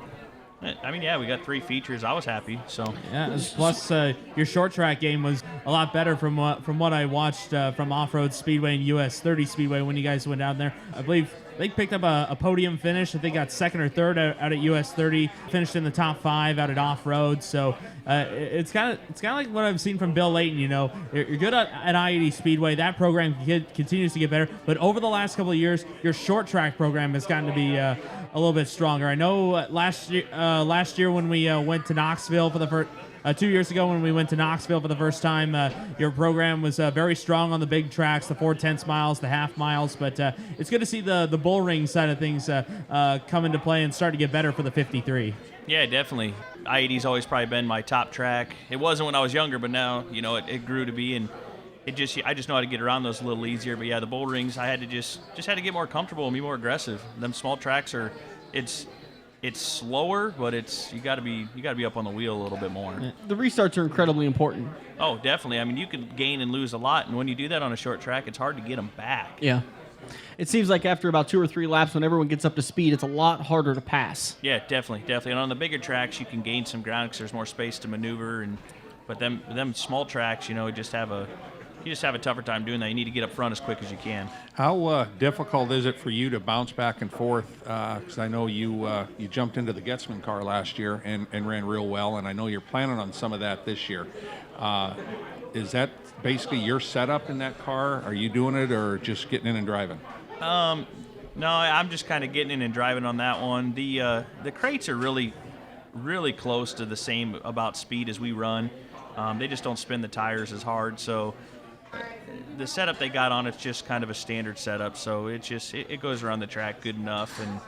I mean, yeah, we got 3 features. I was happy. So yeah. Plus, your short track game was a lot better from what I watched from Off-Road Speedway and US 30 Speedway when you guys went down there. I believe they picked up a podium finish. I think got 2nd or 3rd out at US 30. Finished in the top 5 out at Off-Road. So it's kind of like what I've seen from Bill Layton. You're good at I-80 Speedway. That program continues to get better. But over the last couple of years, your short track program has gotten to be a little bit stronger. I know last year when we went to Knoxville for the first 2 years ago when we went to Knoxville for the first time, your program was very strong on the big tracks, the 4/10 miles, the half miles. But it's good to see the bull ring side of things come into play and start to get better for the 53. Yeah, definitely. I-80's always probably been my top track. It wasn't when I was younger, but now it grew to be, and I just know how to get around those a little easier. But yeah, the bull rings, I had to just had to get more comfortable and be more aggressive. Them small tracks it's slower, but you got to be up on the wheel a little bit more. The restarts are incredibly important. Oh, definitely. I mean, you can gain and lose a lot, and when you do that on a short track, it's hard to get them back. Yeah. It seems like after about 2 or 3 laps, when everyone gets up to speed, it's a lot harder to pass. Yeah, definitely. And on the bigger tracks, you can gain some ground because there's more space to maneuver. But them small tracks, you just have a tougher time doing that. You need to get up front as quick as you can. How difficult is it for you to bounce back and forth? Because I know you jumped into the Getzman car last year and ran real well, and I know you're planning on some of that this year. Is that basically your setup in that car? Are you doing it or just getting in and driving? No, I'm just kind of getting in and driving on that one. The crates are really, really close to the same about speed as we run. They just don't spin the tires as hard, so the setup they got on it's just kind of a standard setup, so it goes around the track good enough. And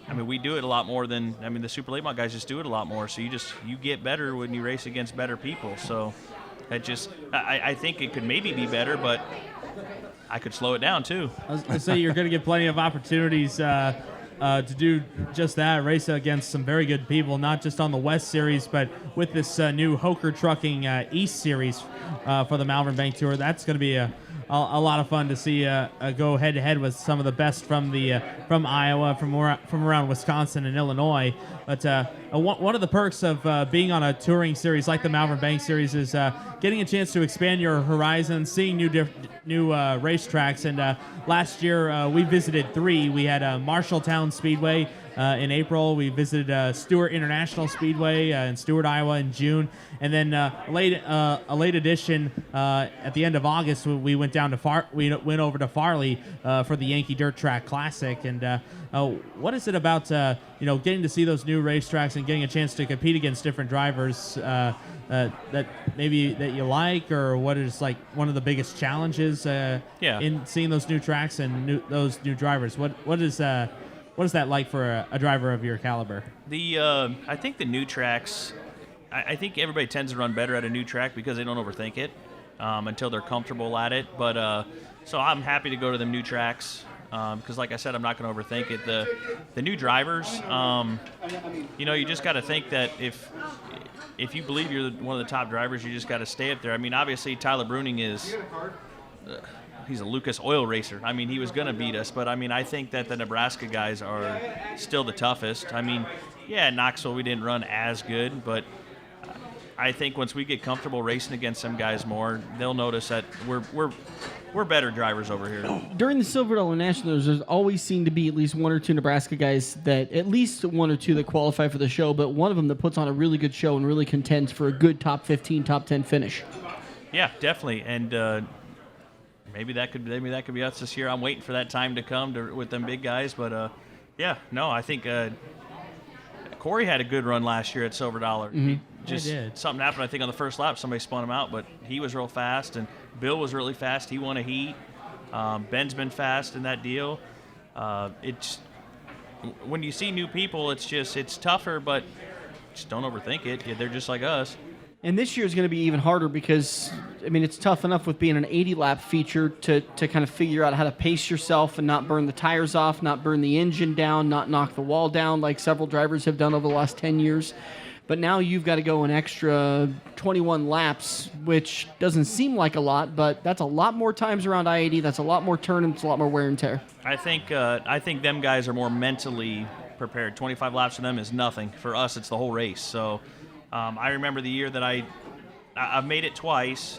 I mean, we do it a lot more than the super late model guys just do it a lot more. So you get better when you race against better people. So I think it could maybe be better, but I could slow it down too. I was going to say you're going to get plenty of opportunities to do just that, race against some very good people, not just on the West Series, but with this new Hoker Trucking East Series for the Malvern Bank Tour. That's going to be a lot of fun to see go head-to-head with some of the best from Iowa, from around Wisconsin and Illinois. But one of the perks of being on a touring series like the Malvern Bank Series is getting a chance to expand your horizons, seeing new racetracks. And last year we visited 3. We had Marshalltown Speedway in April. We visited Stewart International Speedway in Stewart, Iowa in June. And then a late addition at the end of August, we went down to we went over to Farley for the Yankee Dirt Track Classic. And what is it about getting to see those new racetracks and getting a chance to compete against different drivers that you like, or what is like one of the biggest challenges in seeing those new tracks and those new drivers? What is that like for a driver of your caliber? I think the new tracks, I think everybody tends to run better at a new track because they don't overthink it until they're comfortable at it. But so I'm happy to go to them new tracks because, like I said, I'm not going to overthink it. The new drivers, you just got to think that if you believe you're one of the top drivers, you just got to stay up there. I mean, obviously Tyler Bruning is. He's a Lucas Oil racer. I mean, he was going to beat us, but I mean, I think that the Nebraska guys are still the toughest. I mean, yeah, in Knoxville we didn't run as good, but I think once we get comfortable racing against some guys more, they'll notice that we're better drivers over here. During the Silver Dollar Nationals, there's always seemed to be at least 1 or 2 Nebraska guys at least 1 or 2 that qualify for the show, but one of them that puts on a really good show and really contends for a good top 15, top 10 finish. Yeah, definitely, and maybe that could be us this year. I'm waiting for that time to come with them big guys, but I think Corey had a good run last year at Silver Dollar. Mm-hmm. Something happened, I think, on the first lap. Somebody spun him out, but he was real fast, and Bill was really fast. He won a heat. Ben's been fast in that deal. When you see new people, it's tougher, but just don't overthink it. They're just like us. And this year is going to be even harder because, I mean, it's tough enough with being an 80-lap feature to kind of figure out how to pace yourself and not burn the tires off, not burn the engine down, not knock the wall down like several drivers have done over the last 10 years. But now you've got to go an extra 21 laps, which doesn't seem like a lot, but that's a lot more times around I-80. That's a lot more turn, and it's a lot more wear and tear. I think them guys are more mentally prepared. 25 laps for them is nothing. For us, it's the whole race. So I remember the year that I've made it twice,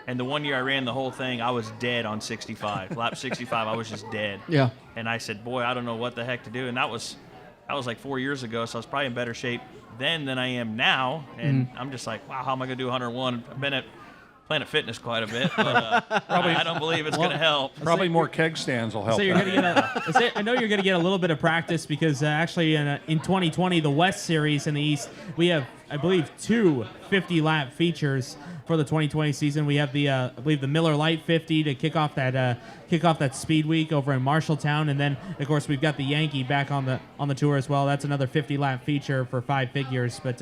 and the one year I ran the whole thing, I was dead on 65. Lap 65, I was just dead. Yeah. And I said, boy, I don't know what the heck to do. And that was like 4 years ago, so I was probably in better shape then than I am now. And I'm just like, wow, how am I going to do 101? I've been at Planet Fitness quite a bit, but I don't believe it's going to help. Probably more keg stands will help. So you're going to get I know you're going to get a little bit of practice because actually in 2020, the West Series in the East, we have, I believe, 2 50-lap features for the 2020 season. We have I believe the Miller Lite 50 to kick off that speed week over in Marshalltown, and then of course we've got the Yankee back on the tour as well. That's another 50-lap feature for 5 figures. But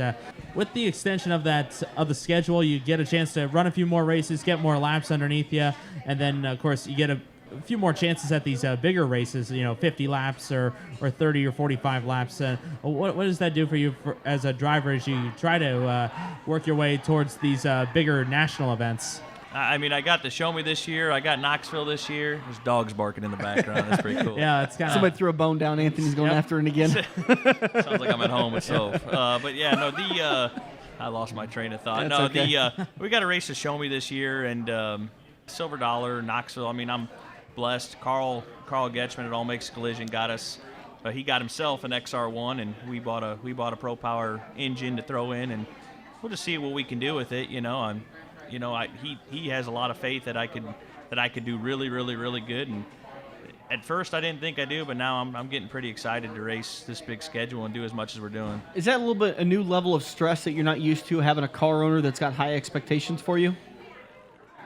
with the extension of the schedule, you get a chance to run a few more races, get more laps underneath you, and then of course you get a few more chances at these bigger races, 50 laps or 30 or 45 laps. What does that do for you as a driver as you try to work your way towards these bigger national events? I mean, I got the Show Me this year. I got Knoxville this year. There's dogs barking in the background. That's pretty cool. Yeah, it's kind of... Somebody threw a bone down. Anthony's going after it again. Sounds like I'm at home itself. But yeah, no, I lost my train of thought. That's okay. We got a race to Show Me this year, and Silver Dollar, Knoxville. I mean, I'm blessed. Carl Getchman at All Makes Collision got us. He got himself an XR1, and we bought a Pro Power engine to throw in, and we'll just see what we can do with it. He has a lot of faith that I could do really, really, really good. And at first I didn't think I do, but now I'm getting pretty excited to race this big schedule and do as much as we're doing. Is that a little bit a new level of stress that you're not used to, having a car owner that's got high expectations for you?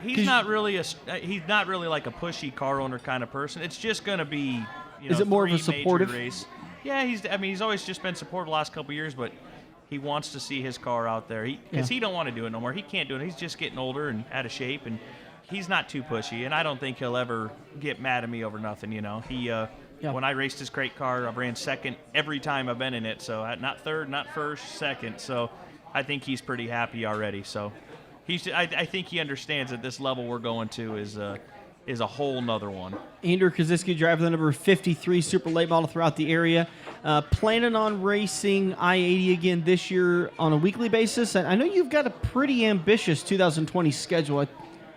He's not really like a pushy car owner kind of person. It's just going to be, is it more of a 3 major supportive race. Yeah, he's always just been supportive the last couple of years, but he wants to see his car out there. Because he don't want to do it no more. He can't do it. He's just getting older and out of shape, and he's not too pushy. And I don't think he'll ever get mad at me over nothing. When I raced his crate car, I ran second every time I've been in it. So not third, not first, second. So I think he's pretty happy already. So I think he understands that this level we're going to is a whole nother one. Andrew Kosiski, driver the number 53 Super Late Model throughout the area. Planning on racing I-80 again this year on a weekly basis. I know you've got a pretty ambitious 2020 schedule. I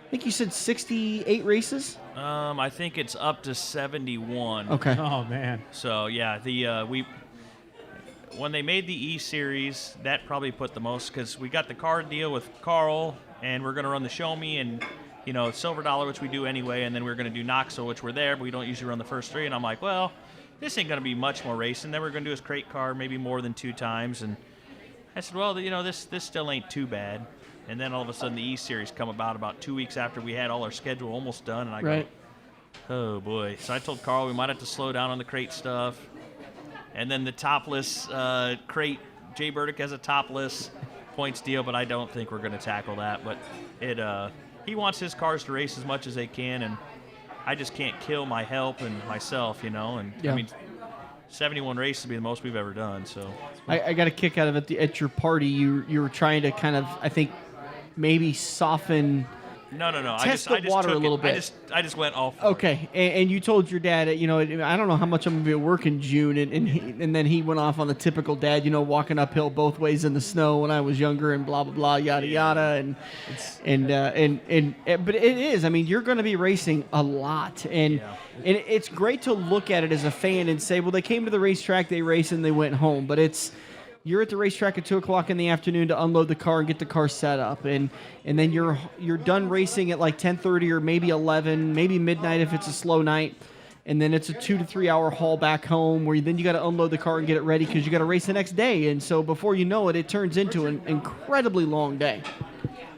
think you said 68 races? I think it's up to 71. Okay. Oh, man. So, yeah, when they made the E-Series, that probably put the most, because we got the car deal with Carl, and we're going to run the Show Me, and Silver Dollar, which we do anyway, and then we're going to do Knoxville, which we're there, but we don't usually run the first 3. And I'm like, well, this ain't going to be much more racing. Then we're going to do his crate car maybe more than 2 times. And I said, well, this still ain't too bad. And then all of a sudden the E-Series come about 2 weeks after we had all our schedule almost done. And I go, oh, boy. So I told Carl we might have to slow down on the crate stuff. And then the topless crate, Jay Burdick has a topless points deal, but I don't think we're going to tackle that. But he wants his cars to race as much as they can, and I just can't kill my help and myself, And I mean, 71 races would be the most we've ever done. So I got a kick out of it at your party. You were trying to kind of, I think, maybe soften. No. Test I the water a little bit. I just went all for okay, and you told your dad, I don't know how much I'm going to be at work in June, and then he went off on the typical dad, walking uphill both ways in the snow when I was younger, and blah blah blah, yada yada, but it is. I mean, you're going to be racing a lot, and it's great to look at it as a fan and say, well, they came to the racetrack, they raced, and they went home, but you're at the racetrack at 2 o'clock in the afternoon to unload the car and get the car set up, and then you're done racing at like 10:30 or maybe 11, maybe midnight if it's a slow night, and then it's a 2 to 3 hour haul back home where you got to unload the car and get it ready because you got to race the next day, and so before you know it, it turns into an incredibly long day.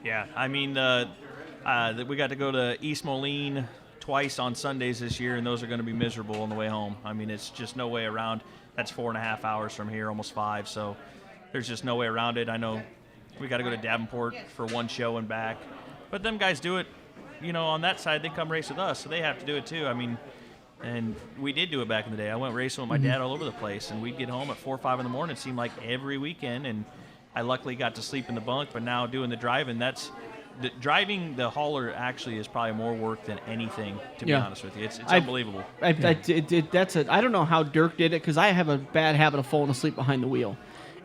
Yeah, I mean, we got to go to East Moline twice on Sundays this year, and those are going to be miserable on the way home. I mean, it's just no way around. That's 4.5 hours from here, almost 5, so there's just no way around it. I know we got to go to Davenport for one show and back, but them guys do it, on that side, they come race with us, so they have to do it too. I mean, and we did do it back in the day. I went racing with my dad all over the place, and we'd get home at 4 or 5 in the morning, it seemed like every weekend, and I luckily got to sleep in the bunk, but now doing the driving, driving the hauler actually is probably more work than anything, to be honest with you. It's unbelievable. I don't know how Dirk did it, because I have a bad habit of falling asleep behind the wheel.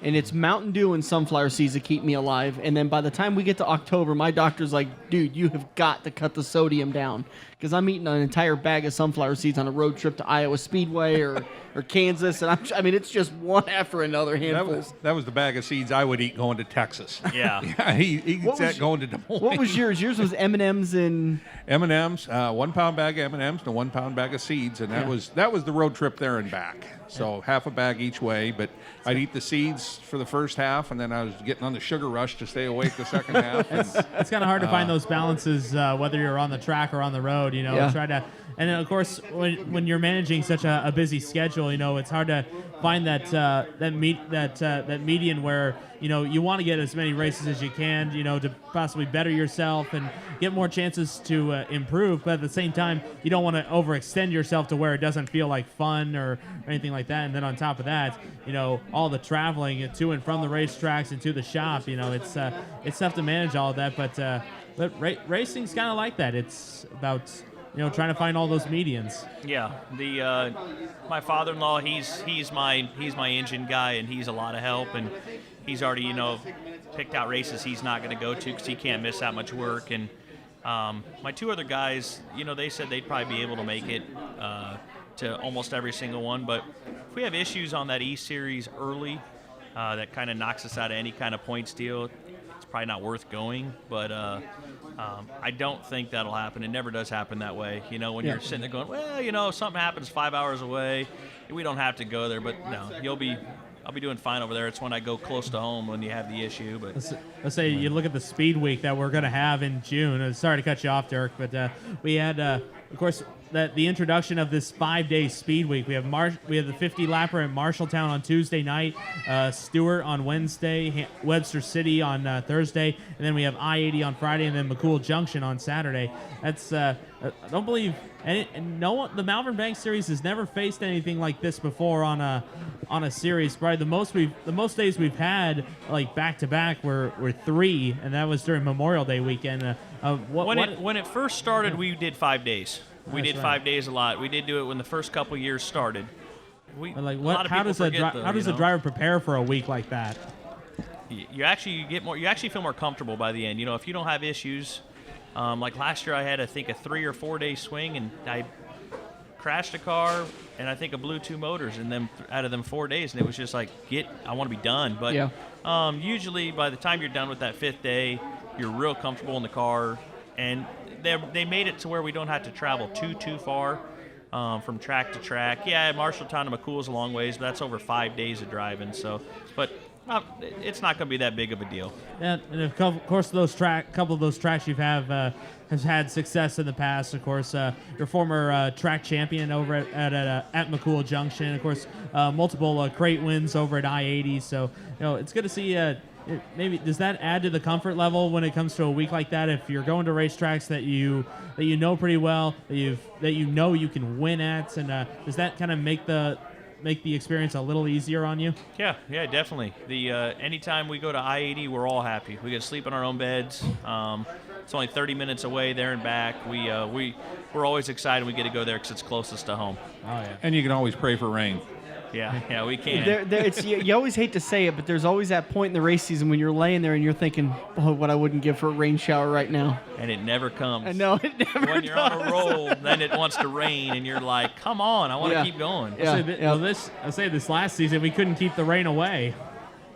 And it's Mountain Dew and sunflower seeds that keep me alive. And then by the time we get to October, my doctor's like, dude, you have got to cut the sodium down. Because I'm eating an entire bag of sunflower seeds on a road trip to Iowa Speedway or Kansas. And it's just one after another handful. That was the bag of seeds I would eat going to Texas. Yeah. He eats that going to Des Moines. What was yours? Yours was M&Ms and... M&Ms, 1 pound bag of M&Ms and a 1 pound bag of seeds. And that was the road trip there and back. So half a bag each way. But I'd eat the seeds for the first half, and then I was getting on the sugar rush to stay awake the second half. It's kind of hard to find those balances, whether you're on the track or on the road. Try to, and then of course when you're managing such a busy schedule, it's hard to find that median where you want to get as many races as you can, to possibly better yourself and get more chances to improve, but at the same time you don't want to overextend yourself to where it doesn't feel like fun or anything like that. And then on top of that, all the traveling to and from the racetracks and to the shop, it's tough to manage all of that, but racing's kind of like that. It's about trying to find all those medians. Yeah, my father-in-law, he's my engine guy, and he's a lot of help, and he's already picked out races he's not going to go to because he can't miss that much work. And my 2 other guys, they said they'd probably be able to make it to almost every single one, but if we have issues on that E-Series early, that kind of knocks us out of any kind of points deal, it's probably not worth going, but I don't think that'll happen. It never does happen that way. When you're sitting there going, well, if something happens 5 hours away, we don't have to go there. But no, I'll be doing fine over there. It's when I go close to home when you have the issue. But let's say you look at the speed week that we're going to have in June. Sorry to cut you off, Dirk, but we had, of course, that the introduction of this 5-day speed week. We have the 50 lapper in Marshalltown on Tuesday night, Stewart on Wednesday, Webster City on Thursday, and then we have I-80 on Friday, and then McCool Junction on Saturday. That's I don't believe the Malvern Bank Series has never faced anything like this before on a series. Probably the most days we've had like back to back were 3, and that was during Memorial Day weekend. When it first started, we did 5 days. We did 5 days a lot. We did do it when the first couple years started. How does a driver prepare for a week like that? You actually feel more comfortable by the end. You know, if you don't have issues, like last year I had I think a 3 or 4 day swing, and I crashed a car and I think I blew 2 motors in them out of them 4 days, and it was just like I want to be done. But usually by the time you're done with that 5th day, you're real comfortable in the car, and they made it to where we don't have to travel too far from track to track. Yeah, Marshalltown to McCool is a long ways, but that's over 5 days of driving. So, but it's not going to be that big of a deal. And of course, couple of those tracks you has had success in the past. Of course, your former track champion over at McCool Junction. Of course, multiple crate wins over at I-80. So, it's good to see. Maybe does that add to the comfort level when it comes to a week like that? If you're going to racetracks that you know pretty well, that you can win at, and does that kind of make the experience a little easier on you? Yeah, definitely. Anytime we go to I-80, we're all happy. We get to sleep in our own beds. It's only 30 minutes away there and back. We're always excited we get to go there because it's closest to home. Oh yeah. And you can always pray for rain. Yeah, we can. You always hate to say it, but there's always that point in the race season when you're laying there and you're thinking, oh, what I wouldn't give for a rain shower right now. And it never comes. I know, it never When you're on a roll, then it wants to rain, and you're like, come on, I want to keep going. I'll say this last season, we couldn't keep the rain away.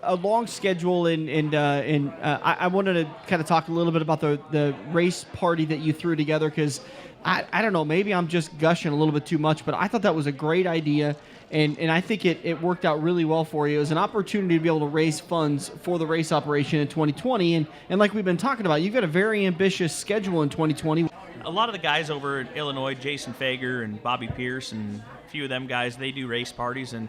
A long schedule, and I wanted to kind of talk a little bit about the race party that you threw together, because I don't know, maybe I'm just gushing a little bit too much, but I thought that was a great idea. And I think it worked out really well for you. It was an opportunity to be able to raise funds for the race operation in 2020. And like we've been talking about, you've got a very ambitious schedule in 2020. A lot of the guys over in Illinois, Jason Fager and Bobby Pierce and a few of them guys, they do race parties. And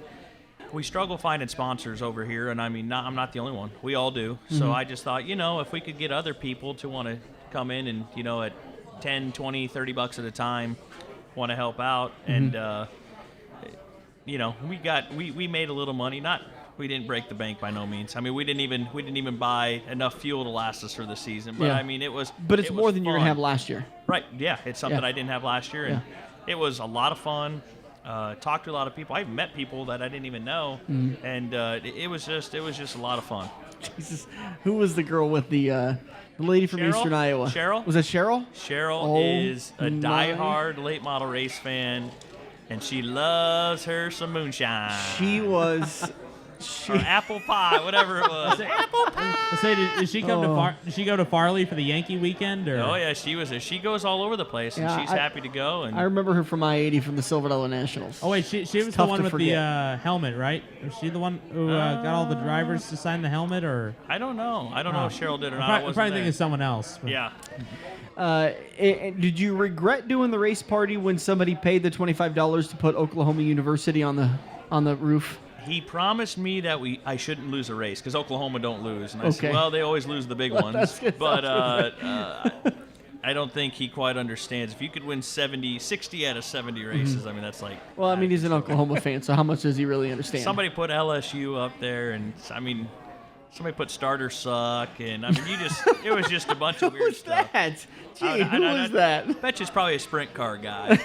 we struggle finding sponsors over here. And I mean, I'm not the only one. We all do. Mm-hmm. So I just thought, if we could get other people to want to come in and, at 10, 20, 30 bucks at a time, want to help out. Mm-hmm. And, we made a little money. We didn't break the bank by no means. I mean, we didn't even buy enough fuel to last us for the season. But I mean, it was. But it's more than you're gonna have last year. Right? Yeah, it's something I didn't have last year, and it was a lot of fun. Talked to a lot of people. I've met people that I didn't even know, and it was just a lot of fun. Jesus, who was the girl with the lady from Cheryl? Eastern Iowa? Cheryl? Was it Cheryl? Cheryl is a diehard late model race fan. And she loves her some moonshine. She was... or apple pie, whatever it was. Apple pie! Did she come to Did she go to Farley for the Yankee weekend? Or? Oh, yeah, she was there. She goes all over the place, and she's happy to go. And I remember her from I-80 from the Silver Nationals. Oh, wait, she was the one with the helmet, right? Was she the one who got all the drivers to sign the helmet? Or I don't know. I don't know if Cheryl did or not. I'm probably thinking of someone else. But. Yeah. Did you regret doing the race party when somebody paid the $25 to put Oklahoma University on the roof? He promised me that I shouldn't lose a race because Oklahoma don't lose, and I said, well, they always lose the big ones. But I don't think he quite understands. If you could win 60 out of 70 races, I mean, that's like. Well, I mean, he's an Oklahoma fan, so how much does he really understand? Somebody put LSU up there, and I mean. Somebody put starter suck, and I mean, it was just a bunch of weird stuff. Who was that? Gee, who was that? I bet you it's probably a sprint car guy.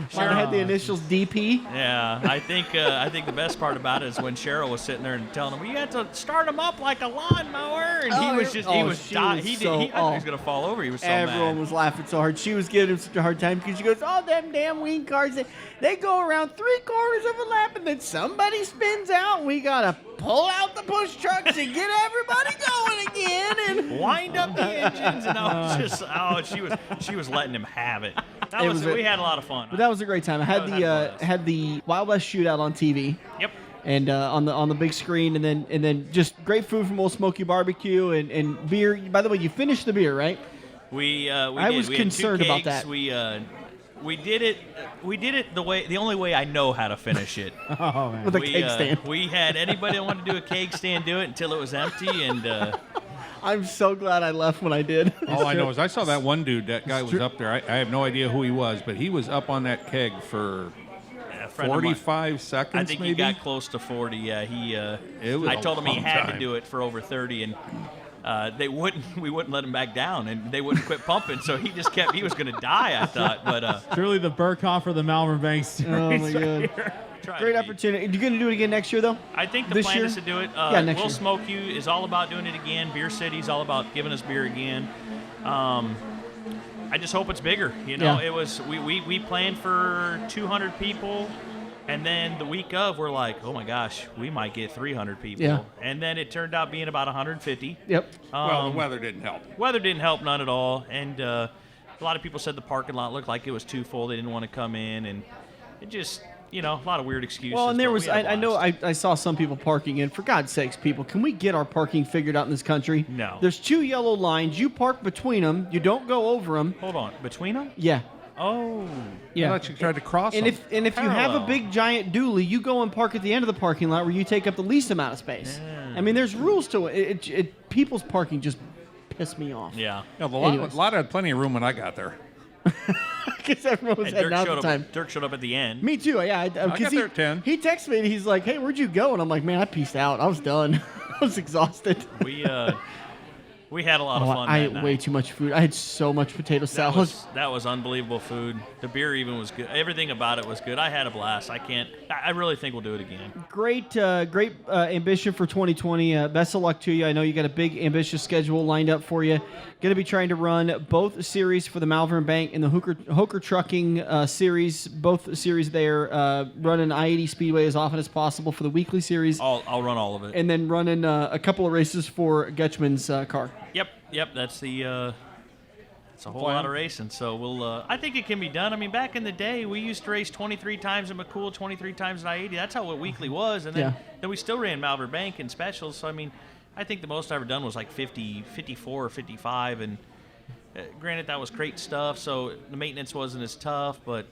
Cheryl had the initials DP. Yeah, I think the best part about it is when Cheryl was sitting there and telling him, "Well, you have to start him up like a lawnmower," and he was dying. He thought he was gonna fall over. He was so mad. Everyone was laughing so hard. She was giving him such a hard time because she goes, "Oh, them damn wing cars! They go around 3/4 of a lap, and then somebody spins out. And we gotta pull out the push trucks and get everybody going again and wind up the engines." And she was letting him have it. We had a lot of fun. But that was a great time. I had the Wild West Shootout on TV. Yep. And on the big screen, and then just great food from Old Smoky Barbecue and beer. By the way, you finished the beer, right? We I was concerned about that. We did it the only way I know how to finish it. Oh man. With a keg stand. We had anybody that wanted to do a keg stand do it until it was empty, and I'm so glad I left when I did. All I know is I saw that one dude. That guy was up there. I have no idea who he was, but he was up on that keg for a friend of mine, 45 seconds. I think maybe? he got close to 40. Yeah, was I a told him he long had to time. do it for over 30, and we wouldn't let him back down, and they wouldn't quit pumping. So he just kept. He was going to die, I thought. But Truly the Burkhoff or the Malvern Banks series. Oh, my God. Here. Great opportunity. You're going to do it again next year, though? I think the This plan year? is to do it. Yeah, next We'll year. Smoke You is all about doing it again. Beer City's all about giving us beer again. I just hope it's bigger. You know, Yeah. it was we planned for 200 people, and then the week of we're like, oh my gosh, we might get 300 people. Yeah. And then it turned out being about 150. Yep. Well, the weather didn't help. Weather didn't help none at all, and a lot of people said the parking lot looked like it was too full. They didn't want to come in, and it just, a lot of weird excuses. Well, and there but was, we had a I know blast. I saw some people parking in. For God's sakes, people, can we get our parking figured out in this country? No. There's 2 yellow lines. You park between them. You don't go over them. Hold on, between them? Yeah. Oh. I Yeah. thought you tried to cross And them. if you have a Parallel. big giant dually, you go and park at the end of the parking lot where you take up the least amount of space. I mean, there's rules to it. People's parking just piss me off. Yeah. Yeah, the Anyways. lot had plenty of room when I got there. Because everyone was And heading out at the time. Dirk showed up at the end. Me too. Yeah. I got there at 10. He texted me and he's like, "Hey, where'd you go?" And I'm like, "Man, I peaced out. I was done. I was exhausted." We had a lot of fun. I that ate night. way too much food. I had so much potato salad. That was unbelievable food. The beer even was good. Everything about it was good. I had a blast. I really think we'll do it again. Great ambition for 2020. Best of luck to you. I know you got a big, ambitious schedule lined up for you. Going to be trying to run both series for the Malvern Bank and the Hooker Trucking series. Both series there. Running I-80 Speedway as often as possible for the weekly series. I'll run all of it. And then running a couple of races for Getchman's car. Yep. That's the. It's a whole lot of racing, so we'll. I think it can be done. I mean, back in the day, we used to race 23 times at McCool, 23 times at I-80. That's how what weekly was, and then we still ran Malvern Bank and specials. So I mean, I think the most I ever done was like 50, 54 or 55, and granted that was crate stuff, so the maintenance wasn't as tough, but.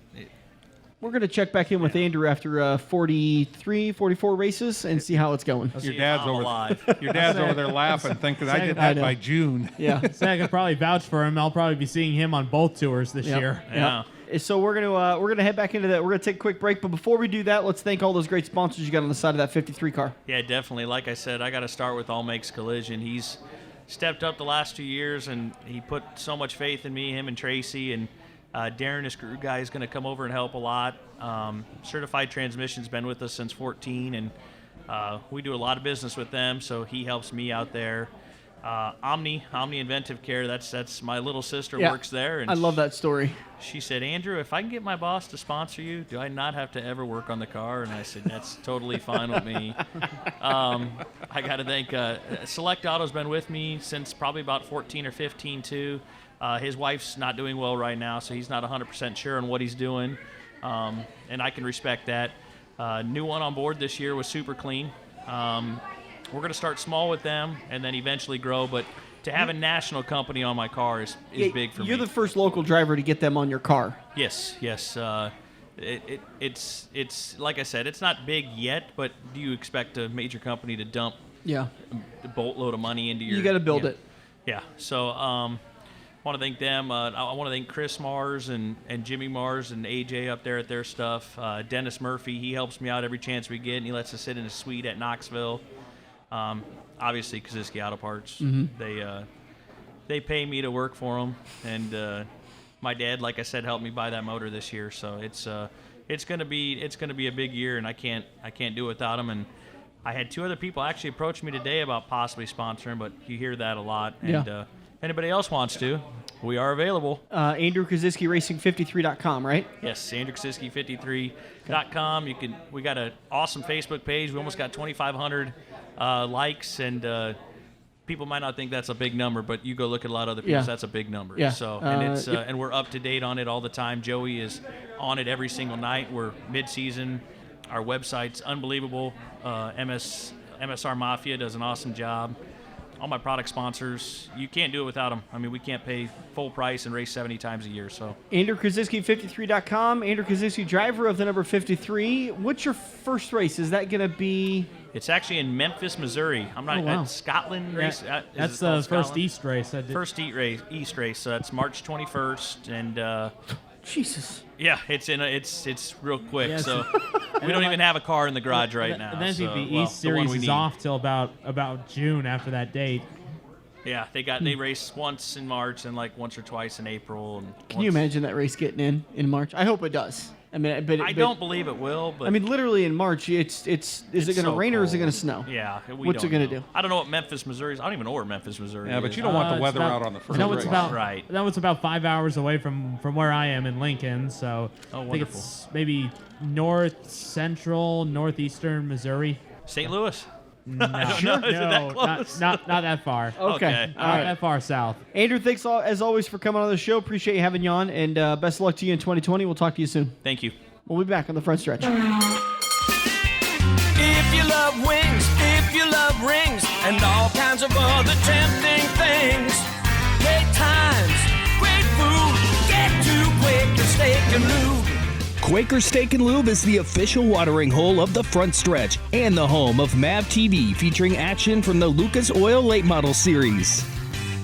We're going to check back in with Andrew after 43, 44 races and see how it's going. Your dad's over alive. Your dad's over there laughing, thinking I did that know. by June. Yeah. So I can probably vouch for him. I'll probably be seeing him on both tours this year. Yeah. So we're gonna head back into that. We're gonna take a quick break, but before we do that, let's thank all those great sponsors you got on the side of that 53 car. Yeah, definitely. Like I said, I got to start with All Makes Collision. He's stepped up the last 2 years, and he put so much faith in me, him and Tracy, and Darren, his crew guy, is going to come over and help a lot. Certified Transmission's been with us since 14, and we do a lot of business with them, so he helps me out there. Omni Inventive Care, that's my little sister works there. And I love that story. She said, Andrew, if I can get my boss to sponsor you, do I not have to ever work on the car? And I said, that's totally fine with me. I got to thank Select Auto's been with me since probably about 14 or 15 too. His wife's not doing well right now, so he's not 100% sure on what he's doing, and I can respect that. New one on board this year was Super Clean. We're going to start small with them and then eventually grow, but to have a national company on my car is big for me. You're the first local driver to get them on your car. Yes. It's like I said, it's not big yet, but do you expect a major company to dump Yeah. a boatload of money into your... You got to build it. Yeah, so I want to thank them. I want to thank Chris Mars and Jimmy Mars and AJ up there at their stuff. Dennis Murphy, he helps me out every chance we get, and he lets us sit in a suite at Knoxville. Obviously, Kosiski Auto Parts. They pay me to work for them, and my dad, like I said, helped me buy that motor this year. So it's gonna be a big year, and I can't do it without them. And I had 2 other people actually approach me today about possibly sponsoring, but you hear that a lot. And if anybody else wants to, we are available. Andrew Kosiski Racing53.com, right? Yes, AndrewKosiski53.com. We got an awesome Facebook page. We almost got 2,500 likes, and people might not think that's a big number, but you go look at a lot of other people, that's a big number. Yeah. So, and and we're up to date on it all the time. Joey is on it every single night. We're mid-season. Our website's unbelievable. MSR Mafia does an awesome job. all my product sponsors. You can't do it without them. I mean, we can't pay full price and race 70 times a year. So Andrew Kosiski, 53.com. Andrew Kosiski, driver of the number 53. What's your first race? Is that going to be? it's actually in Memphis, Missouri. I'm not wow. at Scotland race. That's the first East race I did. First East race. So that's March 21st, and Jesus. yeah, it's real quick. Yeah, so we don't even have a car in the garage right now. And then so, the East Series is need. off till about June after that date. Yeah, they race once in March and like once or twice in April. And Can you imagine that race getting in March? I hope it does. I mean, I don't believe it will. But I mean, literally in March, is it going to rain or is it going to snow? Yeah, what's it going to do? I don't know what Memphis, Missouri is. I don't even know where Memphis, Missouri Yeah, is. but you don't want the weather out on the first race. Right. That was about 5 hours away from where I am in Lincoln. So Oh, I think wonderful. it's maybe north central, northeastern Missouri. St. Louis. No, Is it that close? not that far. Okay. Not that far south. Andrew, thanks as always for coming on the show. Appreciate you having you on, and best of luck to you in 2020. We'll talk to you soon. Thank you. We'll be back on the front stretch. If you love wings, if you love rings, and all kinds of other tempting things, great times, great food, get to Quaker Steak and Lube. Quaker Steak and Lube is the official watering hole of the front stretch and the home of MAV TV, featuring action from the Lucas Oil Late Model Series.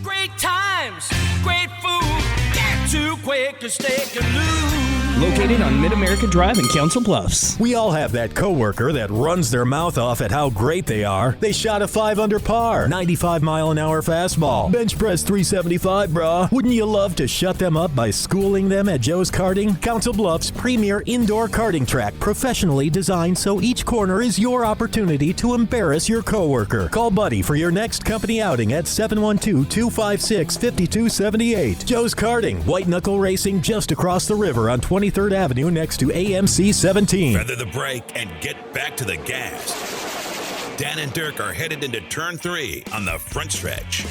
Great times, great food, get to Quaker Steak and Lube. Located on Mid-America Drive in Council Bluffs. We all have that coworker that runs their mouth off at how great they are. They shot a 5 under par, 95-mile-an-hour fastball, bench press 375, brah. Wouldn't you love to shut them up by schooling them at Joe's Karting? Council Bluffs' premier indoor karting track, professionally designed so each corner is your opportunity to embarrass your coworker. Call Buddy for your next company outing at 712-256-5278. Joe's Karting, white knuckle racing just across the river on 23rd Avenue next to AMC 17. Feather the brake and get back to the gas. Dan and Dirk are headed into turn 3 on the front stretch.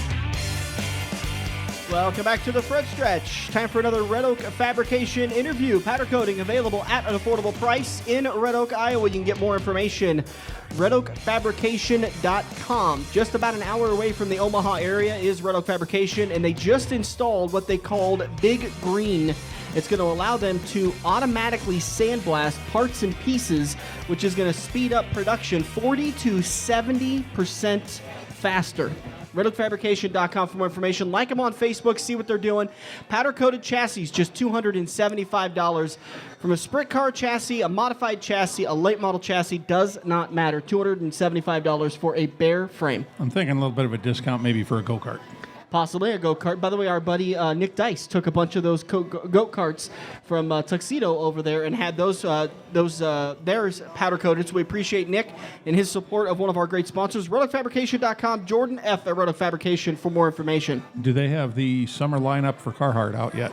Welcome back to the front stretch. Time for another Red Oak Fabrication interview. Powder coating available at an affordable price in Red Oak, Iowa. You can get more information. RedOakFabrication.com. Just about an hour away from the Omaha area is Red Oak Fabrication, and they just installed what they called Big Green. It's going to allow them to automatically sandblast parts and pieces, which is going to speed up production 40 to 70% faster. RedOakFabrication.com for more information. Like them on Facebook, see what they're doing. Powder-coated chassis, just $275. From a sprint car chassis, a modified chassis, a late model chassis, does not matter. $275 for a bare frame. I'm thinking a little bit of a discount maybe for a go-kart. Possibly a go-kart. By the way, our buddy Nick Dice took a bunch of those go-karts from Tuxedo over there and had theirs powder-coated. So we appreciate Nick and his support of one of our great sponsors, RedOakFabrication.com. Jordan F. at Red Oak Fabrication for more information. Do they have the summer lineup for Carhartt out yet?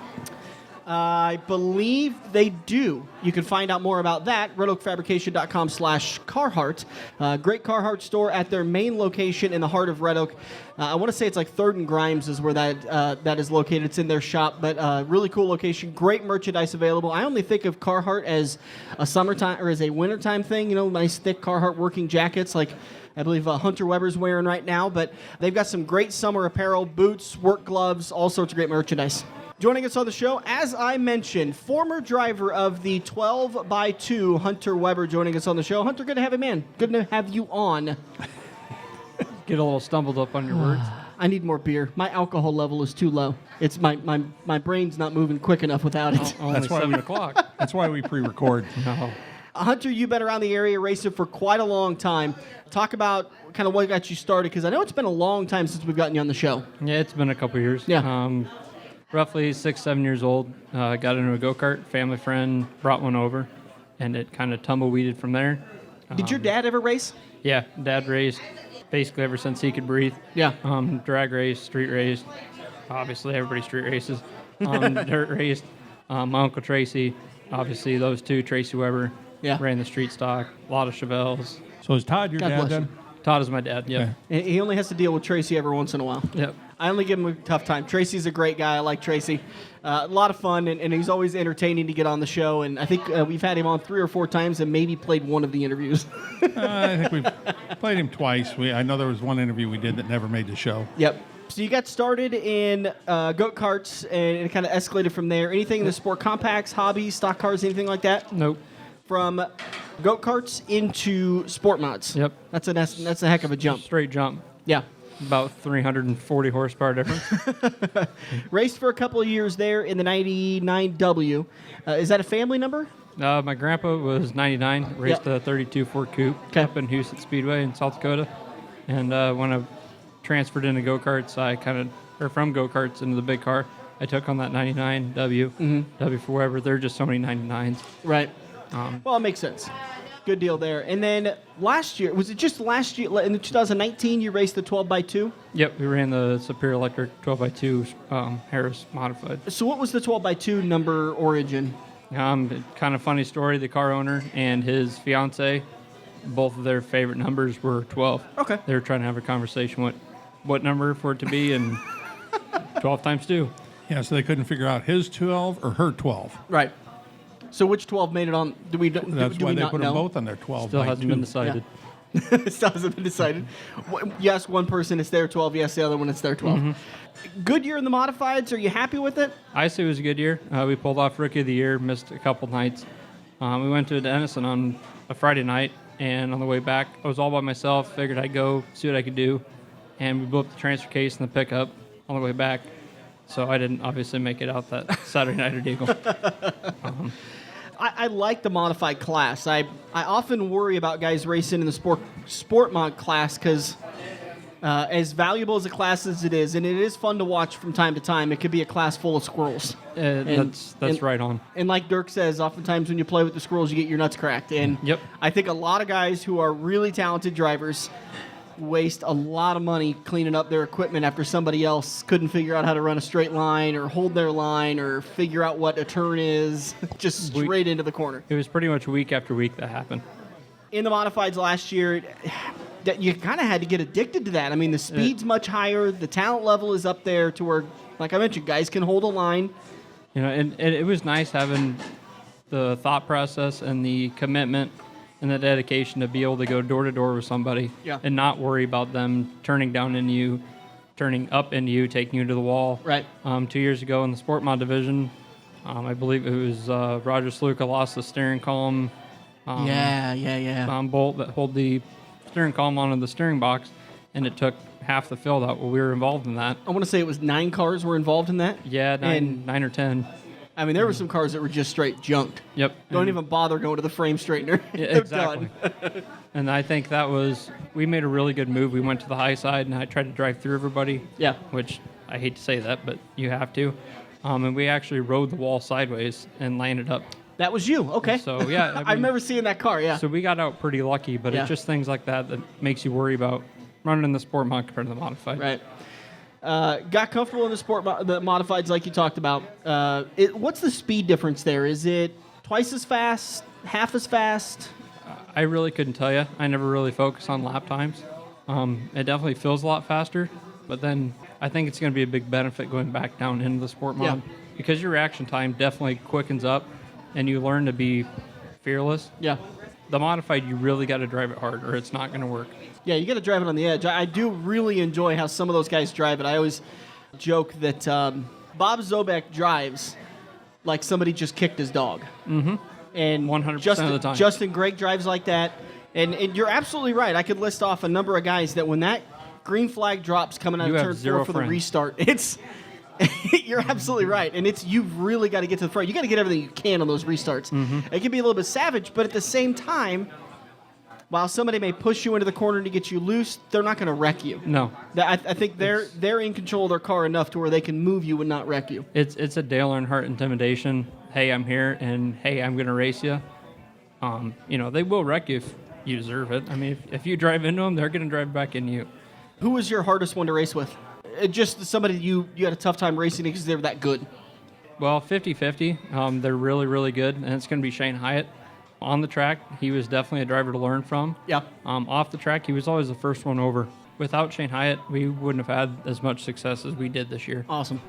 I believe they do. You can find out more about that, RedOakFabrication.com/Carhartt. Great Carhartt store at their main location in the heart of Red Oak. I want to say it's like 3rd and Grimes is where that is located. It's in their shop, but really cool location. Great merchandise available. I only think of Carhartt as a summertime or as a wintertime thing. You know, nice thick Carhartt working jackets like I believe Hunter Weber's wearing right now. But they've got some great summer apparel, boots, work gloves, all sorts of great merchandise. Joining us on the show, as I mentioned, former driver of the 12x2, Hunter Weber, joining us on the show. Hunter, good to have you, man. Good to have you on. Get a little stumbled up on your words. I need more beer. My alcohol level is too low. It's my brain's not moving quick enough without it. Only 7 o'clock. That's why we pre-record. No. Hunter, you've been around the area racing for quite a long time. Talk about kind of what got you started, because I know it's been a long time since we've gotten you on the show. Yeah, it's been a couple years. Yeah. Roughly 6, 7 years old. Got into a go-kart. Family friend brought one over, and it kind of tumbleweeded from there. Did your dad ever race? Yeah, Dad raced basically ever since he could breathe. Yeah. Drag race, street race. Obviously, everybody street races. Dirt raced. My Uncle Tracy, obviously those two, Tracy Weber, ran the street stock. A lot of Chevelles. So is Todd your God dad bless then? you. Todd is my dad, yeah. He only has to deal with Tracy every once in a while. Yep. I only give him a tough time. Tracy's a great guy. I like Tracy. A lot of fun, and he's always entertaining to get on the show. And I think we've had him on 3 or 4 times and maybe played one of the interviews. I think we've played him twice. I know there was one interview we did that never made the show. Yep. So you got started in go-karts, and it kind of escalated from there. Anything in the sport, compacts, hobbies, stock cars, anything like that? Nope. From go-karts into sport mods. Yep. That's a heck of a jump. Straight jump. Yeah. About 340 horsepower difference. Raced for a couple of years there in the 99W. Is that a family number? My grandpa was 99, raced a 32 Ford Coupe up in Houston Speedway in South Dakota. And when I transferred into go-karts, from go-karts into the big car, I took on that 99W. W for Weber. There are just so many 99s. Right. Well, it makes sense. Good deal there. And then last year, was it just last year, in 2019, you raced the 12x2? Yep, we ran the Superior Electric 12x2 Harris Modified. So what was the 12x2 number origin? Kind of funny story. The car owner and his fiance, both of their favorite numbers were 12. Okay. They were trying to have a conversation what number for it to be, and 12 times 2. Yeah, so they couldn't figure out his 12 or her 12. Right. So which 12 made it on? Do we That's do why we they not put know? them both on their 12. Still by hasn't 2. been decided. Yeah. Still hasn't been decided. Yes, one person it's their 12. Yes, the other one it's their 12. Good year in the modifieds. Are you happy with it? I say it was a good year. We pulled off Rookie of the Year, missed a couple nights. We went to Denison on a Friday night, and on the way back, I was all by myself. Figured I'd go see what I could do, and we blew up the transfer case and the pickup on the way back. So I didn't obviously make it out that Saturday night at Eagle. I like the modified class. I often worry about guys racing in the sport mod class because as valuable as a class as it is, and it is fun to watch from time to time, it could be a class full of squirrels. That's right on. And like Dirk says, oftentimes when you play with the squirrels, you get your nuts cracked. And Yep. I think a lot of guys who are really talented drivers waste a lot of money cleaning up their equipment after somebody else couldn't figure out how to run a straight line or hold their line or figure out what a turn is, just straight into the corner. It was pretty much week after week that happened. In the modifieds last year, that you kind of had to get addicted to that. I mean, the speed's much higher, the talent level is up there to where, like I mentioned, guys can hold a line. You know, and it was nice having the thought process and the commitment and the dedication to be able to go door to door with somebody and not worry about them turning down into you, turning up into you, taking you to the wall. Right. 2 years ago in the Sport Mod division, I believe it was Roger Sluka lost the steering column. Bolt that hold the steering column onto the steering box, and it took half the field out. Well, we were involved in that. I want to say it was 9 cars were involved in that. Yeah, nine or 10. I mean, there were some cars that were just straight junked. Yep. Don't even bother going to the frame straightener. Yeah, They're exactly. done. And I think we made a really good move. We went to the high side, and I tried to drive through everybody. Yeah. Which I hate to say that, but you have to. And we actually rode the wall sideways and landed up. That was you, okay. So, yeah. I remember seeing that car, yeah. So we got out pretty lucky, but it's just things like that makes you worry about running in the sport mod compared to the modified. Right. Got comfortable in the the modifieds like you talked about. What's the speed difference there? Is it twice as fast, half as fast? I really couldn't tell you. I never really focus on lap times. It definitely feels a lot faster, but then I think it's going to be a big benefit going back down into the sport mod because your reaction time definitely quickens up and you learn to be fearless. Yeah. The modified, you really got to drive it hard or it's not going to work. Yeah, you got to drive it on the edge. I do really enjoy how some of those guys drive it. I always joke that Bob Zobek drives like somebody just kicked his dog. Mm-hmm. And 100% of the time. Justin Gregg drives like that. And you're absolutely right. I could list off a number of guys that when that green flag drops coming out of turn 4 for the restart, it's you're absolutely right. And you've really got to get to the front. You got to get everything you can on those restarts. Mm-hmm. It can be a little bit savage, but at the same time, while somebody may push you into the corner to get you loose, they're not going to wreck you. No. I think they're in control of their car enough to where they can move you and not wreck you. It's a Dale Earnhardt intimidation. Hey, I'm here, and hey, I'm going to race you. They will wreck you if you deserve it. I mean, if you drive into them, they're going to drive back into you. Who was your hardest one to race with? Just somebody you had a tough time racing because they were that good. Well, 50-50. They're really, really good, and it's going to be Shane Hyatt. On the track, he was definitely a driver to learn from. Yeah. Off the track, he was always the first one over. without Shane Hyatt, we wouldn't have had as much success as we did this year. Awesome.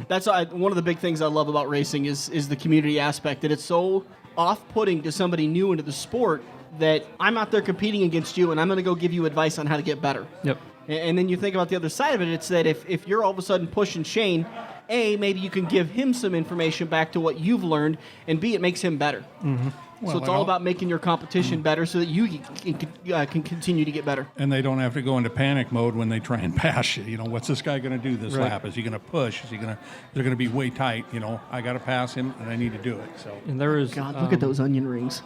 That's one of the big things I love about racing is the community aspect. And it's so off-putting to somebody new into the sport that I'm out there competing against you, and I'm going to go give you advice on how to get better. Yep. And then you think about the other side of it, it's that if you're all of a sudden pushing Shane, A, maybe you can give him some information back to what you've learned, and B, it makes him better. Mm-hmm. So it's all about making your competition better so that you can continue to get better. And they don't have to go into panic mode when they try and pass you. You know, what's this guy going to do this lap? Is he going to push? They're going to be way tight. You know, I got to pass him, and I need to do it. So. And there was God, look at those onion rings.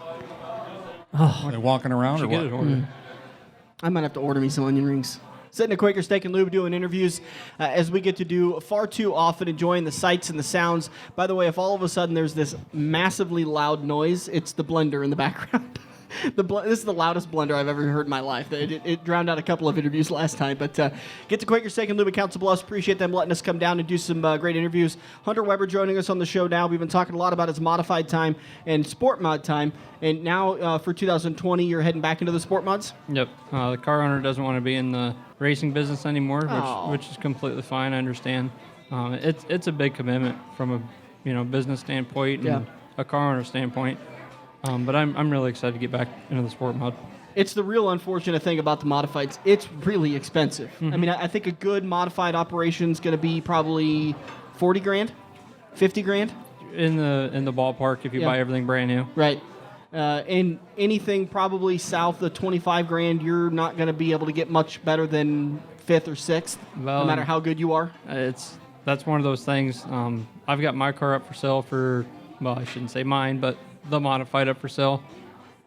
Are they walking around or what? I might have to order me some onion rings. Sitting at Quaker Steak and Lube doing interviews as we get to do far too often, enjoying the sights and the sounds. By the way, if all of a sudden there's this massively loud noise, it's the blender in the background. This is the loudest blender I've ever heard in my life. It drowned out a couple of interviews last time. But get to Quaker Steak and Lube at Council Bluffs. Appreciate them letting us come down and do some great interviews. Hunter Weber joining us on the show now. We've been talking a lot about his modified time and sport mod time. And now for 2020, you're heading back into the sport mods? Yep. The car owner doesn't want to be in the racing business anymore, which is completely fine. I understand. It's a big commitment from a business standpoint and a car owner standpoint. But I'm really excited to get back into the sport mod. It's the real unfortunate thing about the modifieds. It's really expensive. Mm-hmm. I mean, I think a good modified operation is going to be probably $40,000, $50,000 in the ballpark if you buy everything brand new. Right. And anything probably south of $25,000, you're not going to be able to get much better than fifth or sixth, no matter how good you are. That's one of those things. I've got my car up for sale for, well, I shouldn't say mine, but the modified up for sale.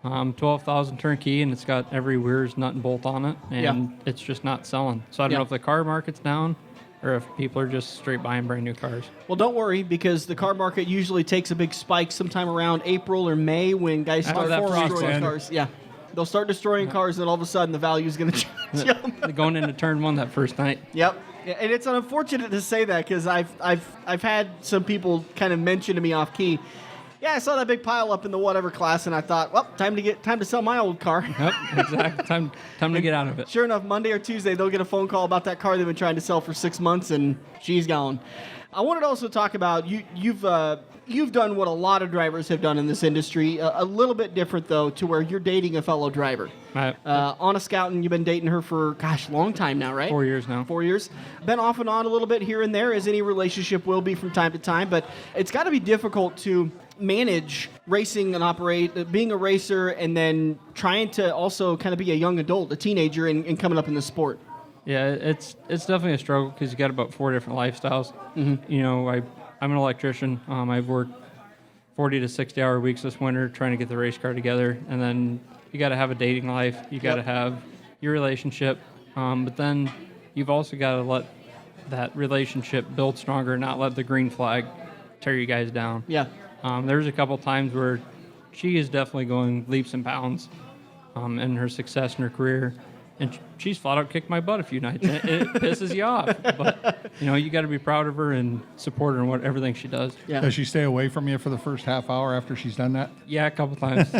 12,000 turnkey, and it's got every Weir's nut and bolt on it, and it's just not selling. So I don't know if the car market's down or if people are just straight buying brand new cars. Well, don't worry, because the car market usually takes a big spike sometime around April or May when guys start destroying cars. Yeah. They'll start destroying cars, and all of a sudden the value is going to jump. Going into turn one that first night. Yep. And it's unfortunate to say that because I've had some people kind of mention to me off key, yeah, I saw that big pile up in the whatever class, and I thought, well, time to sell my old car. Yep, exactly. Time to get out of it. Sure enough, Monday or Tuesday, they'll get a phone call about that car they've been trying to sell for 6 months, and she's gone. I wanted to also talk about you've done what a lot of drivers have done in this industry, a little bit different though, to where you're dating a fellow driver. Right. Anna Scouten, you've been dating her for a long time now, right? 4 years now. 4 years. Been off and on a little bit here and there, as any relationship will be from time to time, but it's got to be difficult to manage racing and operate, being a racer, and then trying to also kind of be a young adult, a teenager, and coming up in the sport. Yeah, it's definitely a struggle because you got about 4 different lifestyles. Mm-hmm. You know, I'm an electrician. I've worked 40 to 60-hour weeks this winter trying to get the race car together, and then you got to have a dating life. You got to have your relationship, but then you've also got to let that relationship build stronger, not let the green flag tear you guys down. Yeah. There's a couple times where she is definitely going leaps and bounds in her success in her career. And she's flat out kicked my butt a few nights. It pisses you off. But, you got to be proud of her and support her in everything she does. Yeah. Does she stay away from you for the first half hour after she's done that? Yeah, a couple times.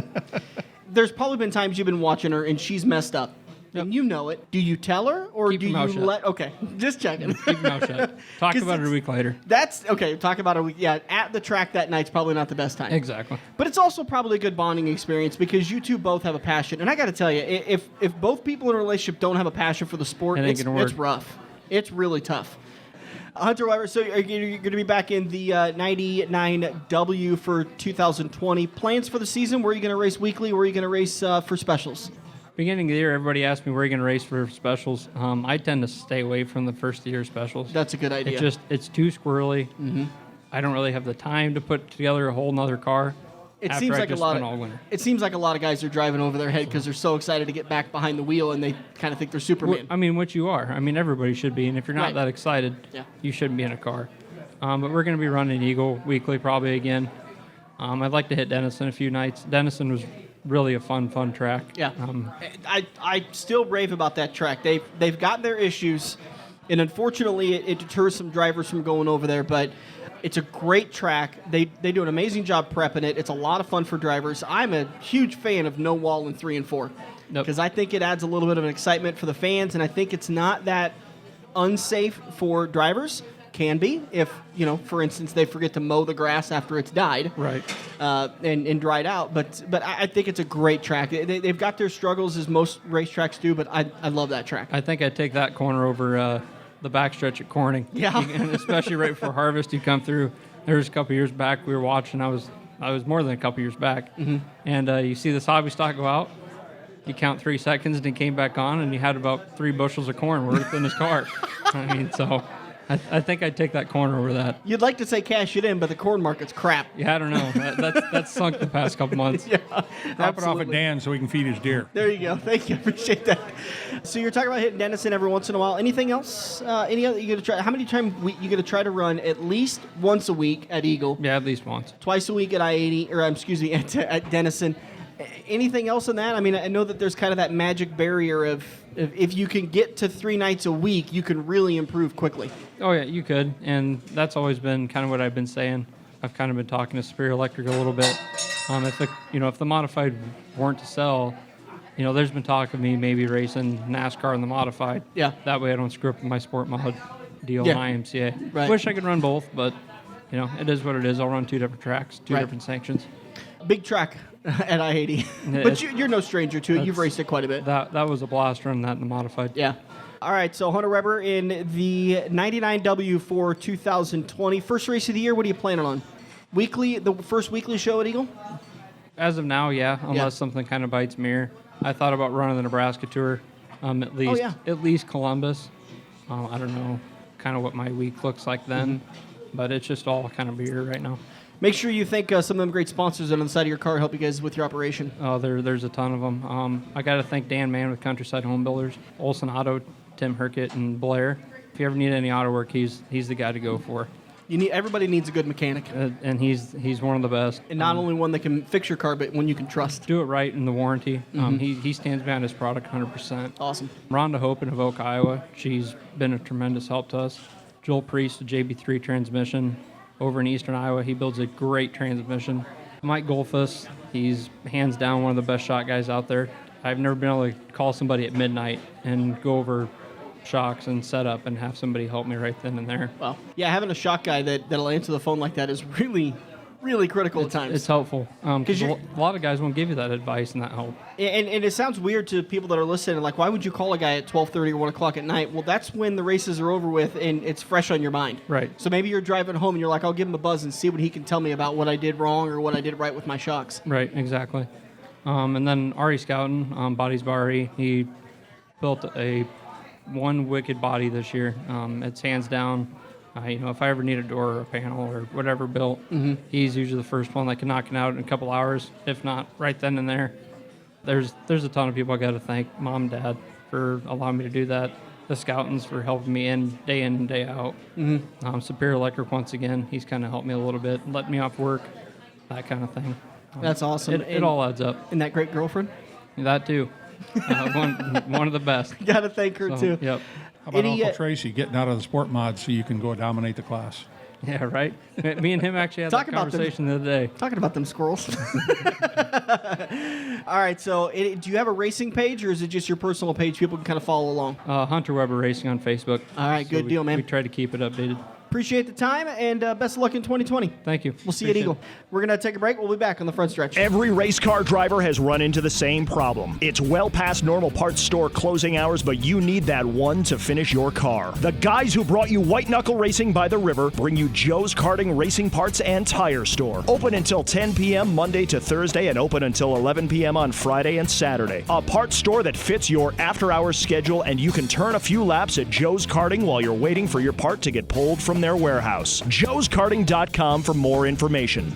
There's probably been times you've been watching her and she's messed up. Yep. And you know it. Do you tell her or Keep do you let... Okay, just checking. Keep your mouth shut. Talk about it a week later. That's... Okay, talk about it a week. Yeah, at the track that night's probably not the best time. Exactly. But it's also probably a good bonding experience because you two both have a passion. And I got to tell you, if both people in a relationship don't have a passion for the sport, it's rough. It's really tough. Hunter Weber, so you're going to be back in the 99W for 2020. Plans for the season? Where are you going to race weekly? Where are you going to race for specials? Beginning of the year, everybody asked me where you're going to race for specials. I tend to stay away from the first of the year specials. That's a good idea. It's too squirrely. Mm-hmm. I don't really have the time to put together a whole nother car. It seems like a lot of guys are driving over their head because they're so excited to get back behind the wheel and they kind of think they're Superman. What you are. Everybody should be. And if you're not that excited, you shouldn't be in a car. But we're going to be running Eagle weekly probably again. I'd like to hit Denison a few nights. Denison was really a fun track. Yeah. I still rave about that track. They've got their issues, and unfortunately it deters some drivers from going over there, but it's a great track. They do an amazing job prepping it. It's a lot of fun for drivers. I'm a huge fan of no wall in 3 and 4. because I think it adds a little bit of an excitement for the fans, and I think it's not that unsafe for drivers. Can be if, for instance, they forget to mow the grass after it's died, Right. and dried out. But I think it's a great track. They've got their struggles, as most racetracks do, but I love that track. I think I'd take that corner over the backstretch at Corning. Yeah. And especially right before harvest, you come through. There was a couple years back we were watching. I was more than a couple years back. Mm-hmm. And you see this hobby stock go out. You count 3 seconds and it came back on, and you had about 3 bushels of corn worth in his car. I mean, so I think I'd take that corner over that. You'd like to say cash it in, but the corn market's crap. Yeah, I don't know. That's sunk the past couple months. Yeah, Drop it off at absolutely. Dan so he can feed his deer. There you go. Thank you. Appreciate that. So you're talking about hitting Denison every once in a while. Anything else? Any other? You gonna try? How many times you gonna try to run at least once a week at Eagle? Yeah, at least once. Twice a week at I-80, or excuse me, at Denison. Anything else in that? I mean, I know that there's kind of that magic barrier of if you can get to 3 nights a week, you can really improve quickly. Oh yeah, you could, and that's always been kind of what I've been saying. I've kind of been talking to Superior Electric a little bit. If the modified weren't to sell, there's been talk of me maybe racing NASCAR in the modified. Yeah. That way I don't screw up my sport mod deal Yeah. in IMCA. Right. Wish I could run both, but it is what it is. I'll run 2 different tracks, 2 Right. different sanctions. Big track at I-80. But you're no stranger to it. You've raced it quite a bit. That was a blast running that in the modified. Yeah. All right, so Hunter Weber in the 99W for 2020. First race of the year, what are you planning on? The first weekly show at Eagle? As of now, yeah, unless something kind of bites me ear. I thought about running the Nebraska Tour, at least Columbus. I don't know kind of what my week looks like then, but it's just all kind of beer right now. Make sure you thank some of them great sponsors that are on the side of your car help you guys with your operation. Oh, there's a ton of them. I got to thank Dan Mann with Countryside Home Builders, Olson Auto, Tim Herkett, and Blair. If you ever need any auto work, he's the guy to go for. Everybody needs a good mechanic. And he's one of the best. And not only one that can fix your car, but one you can trust. Do it right in the warranty. He stands behind his product 100%. Awesome. Rhonda Hope in Avoca, Iowa. She's been a tremendous help to us. Joel Priest, JB3 Transmission. Over in eastern Iowa, he builds a great transmission. Mike Golfus, he's hands down one of the best shot guys out there. I've never been able to call somebody at midnight and go over shocks and setup and have somebody help me right then and there. Well, yeah, having a shock guy that'll answer the phone like that is really, really critical at times. It's helpful. Because a lot of guys won't give you that advice and that help. And it sounds weird to people that are listening, like, why would you call a guy at 12:30 or 1 o'clock at night? Well, that's when the races are over with and it's fresh on your mind. Right. So maybe you're driving home and you're like, I'll give him a buzz and see what he can tell me about what I did wrong or what I did right with my shocks. Right, exactly. And then Ari Scouten, Bodies by Ari, he built one wicked body this year. It's hands down. If I ever need a door or a panel or whatever built, he's usually the first one that can knock it out in a couple hours, if not right then and there. There's a ton of people I got to thank. Mom and Dad for allowing me to do that. The Scoutons for helping me in and day out. Superior Electric, once again, he's kind of helped me a little bit, let me off work, that kind of thing. That's awesome. It all adds up. And that great girlfriend? That too. One of the best. Got to thank her too. Yep. How about Uncle Tracy getting out of the sport mod so you can go dominate the class? Yeah, right. Me and him actually had that conversation the other day. Talking about them squirrels. All right, so do you have a racing page, or is it just your personal page people can kind of follow along? Hunter Weber Racing on Facebook. All right, good deal, man. We try to keep it updated. Appreciate the time, and best of luck in 2020. Thank you. We'll see you at Eagle. We're going to take a break. We'll be back on the front stretch. Every race car driver has run into the same problem. It's well past normal parts store closing hours, but you need that one to finish your car. The guys who brought you White Knuckle Racing by the River bring you Joe's Karting Racing Parts and Tire Store. Open until 10 p.m. Monday to Thursday and open until 11 p.m. on Friday and Saturday. A parts store that fits your after-hours schedule, and you can turn a few laps at Joe's Karting while you're waiting for your part to get pulled from their warehouse. joeskarting.com for more information.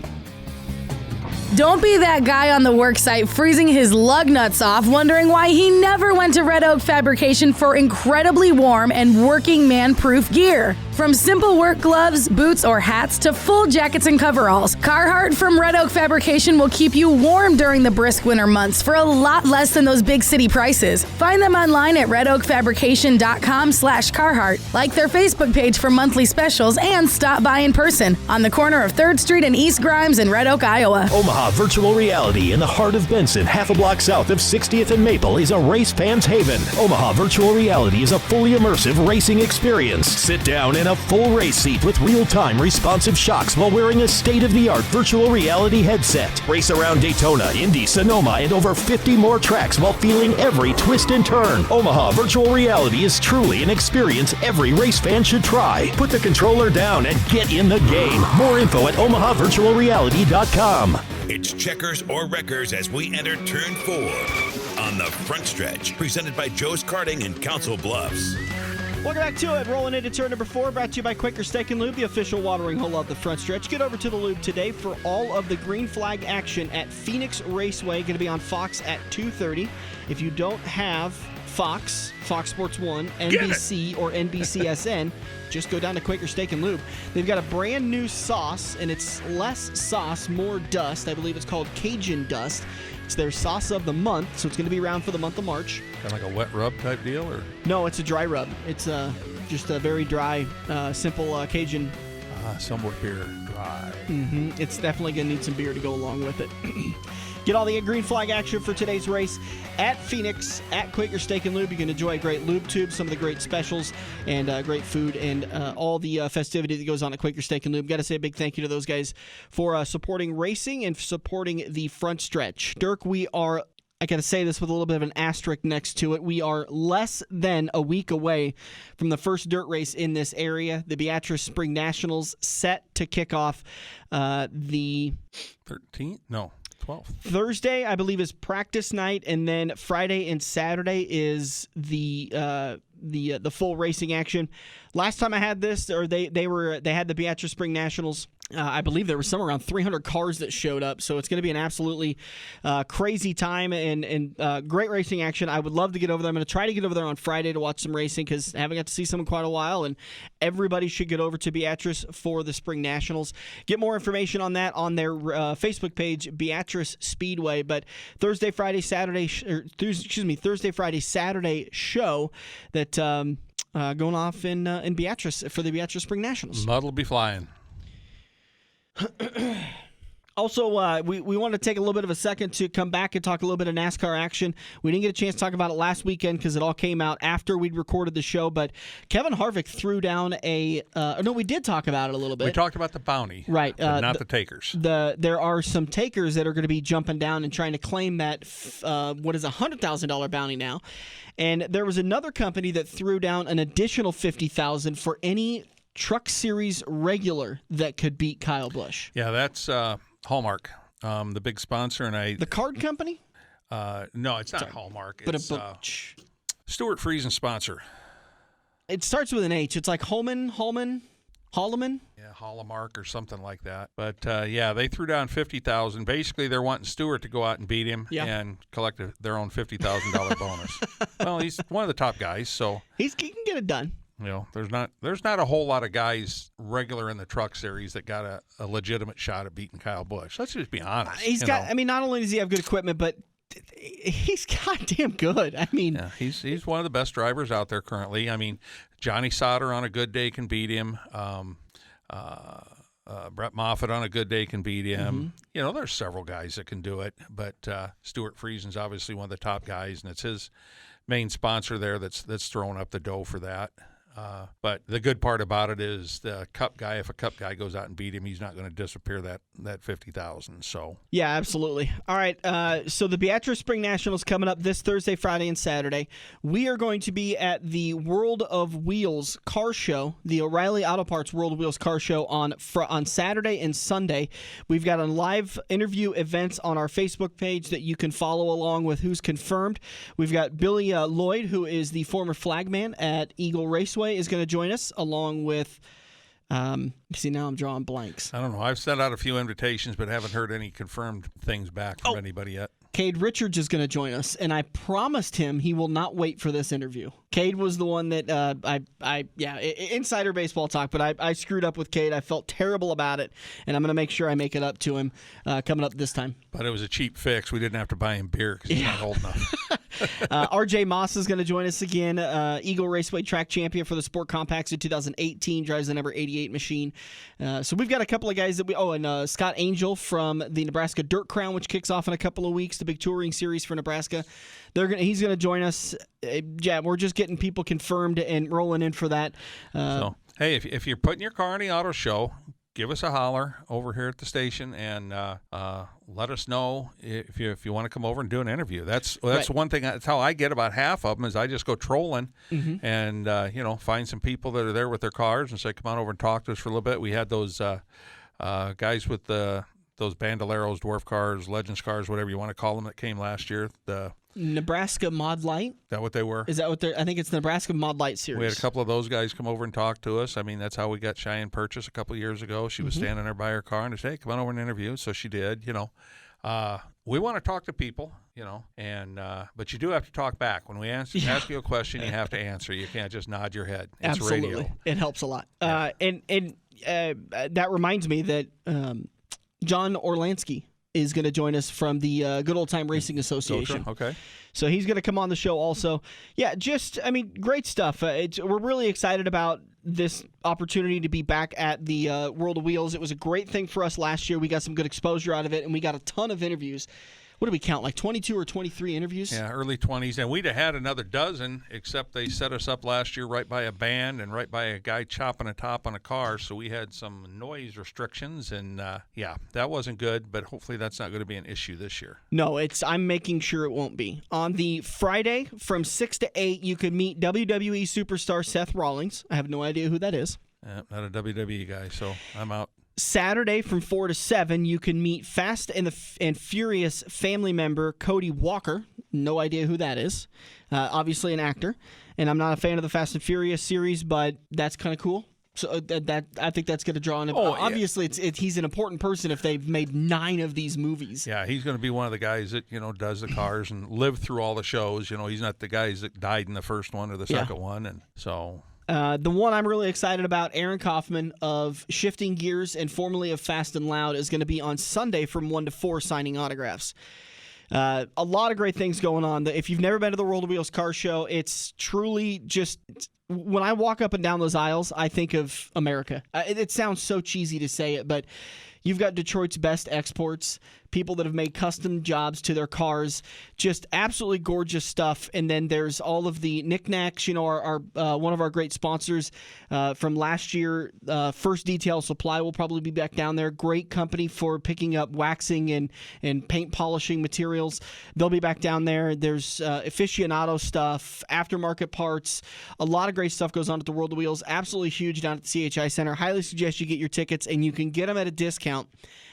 Don't be that guy on the worksite freezing his lug nuts off, wondering why he never went to Red Oak Fabrication for incredibly warm and working man-proof gear. From simple work gloves, boots, or hats to full jackets and coveralls, Carhartt from Red Oak Fabrication will keep you warm during the brisk winter months for a lot less than those big city prices. Find them online at redoakfabrication.com/Carhartt. Like their Facebook page for monthly specials and stop by in person on the corner of 3rd Street and East Grimes in Red Oak, Iowa. Omaha Virtual Reality in the heart of Benson, half a block south of 60th and Maple, is a race fan's haven. Omaha Virtual Reality is a fully immersive racing experience. Sit down in a full race seat with real-time responsive shocks while wearing a state-of-the-art virtual reality headset. Race around Daytona, Indy, Sonoma, and over 50 more tracks while feeling every twist and turn. Omaha Virtual Reality is truly an experience every race fan should try. Put the controller down and get in the game. More info at omahavirtualreality.com. It's checkers or wreckers as we enter turn 4 on the front stretch, presented by Joe's Karting in Council Bluffs. Welcome back to it. Rolling into turn number 4, brought to you by Quaker Steak and Lube, the official watering hole of the front stretch. Get over to the Lube today for all of the green flag action at Phoenix Raceway. Going to be on Fox at 2:30. If you don't have Fox Sports 1, NBC, or NBCSN, just go down to Quaker Steak and Lube. They've got a brand new sauce, and it's less sauce, more dust. I believe it's called Cajun Dust. It's their sauce of the month, so it's going to be around for the month of March. Kind of like a wet rub type deal, or? No, it's a dry rub. It's just a very dry, simple Cajun. Somewhat beer dry. It's definitely going to need some beer to go along with it. Get all the green flag action for today's race at Phoenix, at Quaker Steak and Lube. You can enjoy a great lube tube, some of the great specials, and great food, and all the festivity that goes on at Quaker Steak and Lube. Got to say a big thank you to those guys for supporting racing and supporting the front stretch. Dirk, we are, I got to say this with a little bit of an asterisk next to it, we are less than a week away from the first dirt race in this area. The Beatrice Spring Nationals set to kick off the 13th? No. 12th. Thursday, I believe, is practice night, and then Friday and Saturday is the full racing action. Last time I had this, or they had the Beatrice Spring Nationals. I believe there was somewhere around 300 cars that showed up, so it's going to be an absolutely crazy time and great racing action. I would love to get over there. I'm going to try to get over there on Friday to watch some racing because I haven't got to see some in quite a while, and everybody should get over to Beatrice for the Spring Nationals. Get more information on that on their Facebook page, Beatrice Speedway. But Thursday, Friday, Saturday show that going off in Beatrice for the Beatrice Spring Nationals. Mud will be flying. Also, we want to take a little bit of a second to come back and talk a little bit of NASCAR action. We didn't get a chance to talk about it last weekend because it all came out after we'd recorded the show, but Kevin Harvick threw down no, we did talk about it a little bit. We talked about the bounty, right? But not the takers. There are some takers that are going to be jumping down and trying to claim that what is a $100,000 bounty now, and there was another company that threw down an additional $50,000 for any Truck Series regular that could beat Kyle Busch. Yeah, that's Hallmark, the big sponsor, and the card company. No, it's not Hallmark. It's Stuart Friesen sponsor. It starts with an H. It's like Holman. Yeah, Hallmark or something like that. But yeah, they threw down $50,000. Basically, they're wanting Stewart to go out and beat him and collect their own $50,000 bonus. Well, he's one of the top guys, so he can get it done. You know, there's not a whole lot of guys regular in the Truck Series that got a legitimate shot at beating Kyle Busch. Let's just be honest. He's got. I mean, not only does he have good equipment, but he's goddamn good. I mean, yeah, he's one of the best drivers out there currently. I mean, Johnny Sauter on a good day can beat him. Brett Moffitt on a good day can beat him. Mm-hmm. You know, there's several guys that can do it, but Stuart Friesen's obviously one of the top guys, and it's his main sponsor there that's throwing up the dough for that. But the good part about it is the Cup guy, if a Cup guy goes out and beat him, he's not going to disappear that $50,000. So yeah, absolutely. All right. So the Beatrice Spring Nationals coming up this Thursday, Friday, and Saturday. We are going to be at the World of Wheels car show, the O'Reilly Auto Parts World of Wheels car show on Saturday and Sunday. We've got a live interview events on our Facebook page that you can follow along with who's confirmed. We've got Billy Lloyd, who is the former flagman at Eagle Raceway, is going to join us along with see, now I'm drawing blanks. I don't know. I've sent out a few invitations but haven't heard any confirmed things back from anybody yet. Cade Richards is going to join us, and I promised him he will not wait for this interview. Cade was the one that insider baseball talk, but I screwed up with Cade. I felt terrible about it, and I'm going to make sure I make it up to him coming up this time. But it was a cheap fix. We didn't have to buy him beer because he's not old enough. RJ Moss is going to join us again. Eagle Raceway track champion for the Sport Compacts in 2018, drives the number 88 machine. So we've got a couple of guys that and Scott Angel from the Nebraska Dirt Crown, which kicks off in a couple of weeks, the big touring series for Nebraska. He's going to join us. We're just getting people confirmed and rolling in for that. So, hey, if you're putting your car in the auto show, give us a holler over here at the station and let us know if you want to come over and do an interview. That's right. One thing. That's how I get about half of them is I just go trolling and find some people that are there with their cars and say, come on over and talk to us for a little bit. We had those guys with those Bandoleros, dwarf cars, Legends cars, whatever you want to call them, that came last year. The Nebraska Mod Light? Is that what they were? Is that what they're? I think it's the Nebraska Mod Light series. We had a couple of those guys come over and talk to us. I mean, that's how we got Cheyenne Purchase a couple of years ago. She was standing there by her car and I said, hey, come on over and interview. So she did, We want to talk to people, and but you do have to talk back. When we ask you a question, you have to answer. You can't just nod your head. It's Absolutely. Radio. It helps a lot. And that reminds me that John Orlansky is going to join us from the Good Old Time Racing Association. Okay. So he's going to come on the show also. Yeah, great stuff. We're really excited about this opportunity to be back at the World of Wheels. It was a great thing for us last year. We got some good exposure out of it, and we got a ton of interviews. What do we count, like 22 or 23 interviews? Yeah, early 20s. And we'd have had another dozen, except they set us up last year right by a band and right by a guy chopping a top on a car. So we had some noise restrictions. And, that wasn't good. But hopefully that's not going to be an issue this year. No, I'm making sure it won't be. On the Friday from 6 to 8, you can meet WWE superstar Seth Rollins. I have no idea who that is. Not a WWE guy, so I'm out. Saturday from 4 to 7, you can meet Fast and Furious family member Cody Walker. No idea who that is. Obviously an actor. And I'm not a fan of the Fast and Furious series, but that's kind of cool. So I think that's going to draw in. Obviously, he's an important person if they've made 9 of these movies. Yeah, he's going to be one of the guys that does the cars and lived through all the shows. He's not the guys that died in the first one or the second one, and so. The one I'm really excited about, Aaron Kaufman of Shifting Gears and formerly of Fast and Loud, is going to be on Sunday from 1 to 4 signing autographs. A lot of great things going on. If you've never been to the World of Wheels car show, it's truly just, when I walk up and down those aisles, I think of America. It sounds so cheesy to say it, but you've got Detroit's best exports, people that have made custom jobs to their cars, just absolutely gorgeous stuff. And then there's all of the knickknacks. Our one of our great sponsors from last year, First Detail Supply, will probably be back down there. Great company for picking up waxing and paint polishing materials. They'll be back down there. There's aficionado stuff, aftermarket parts. A lot of great stuff goes on at the World of Wheels. Absolutely huge down at the CHI Center. Highly suggest you get your tickets, and you can get them at a discount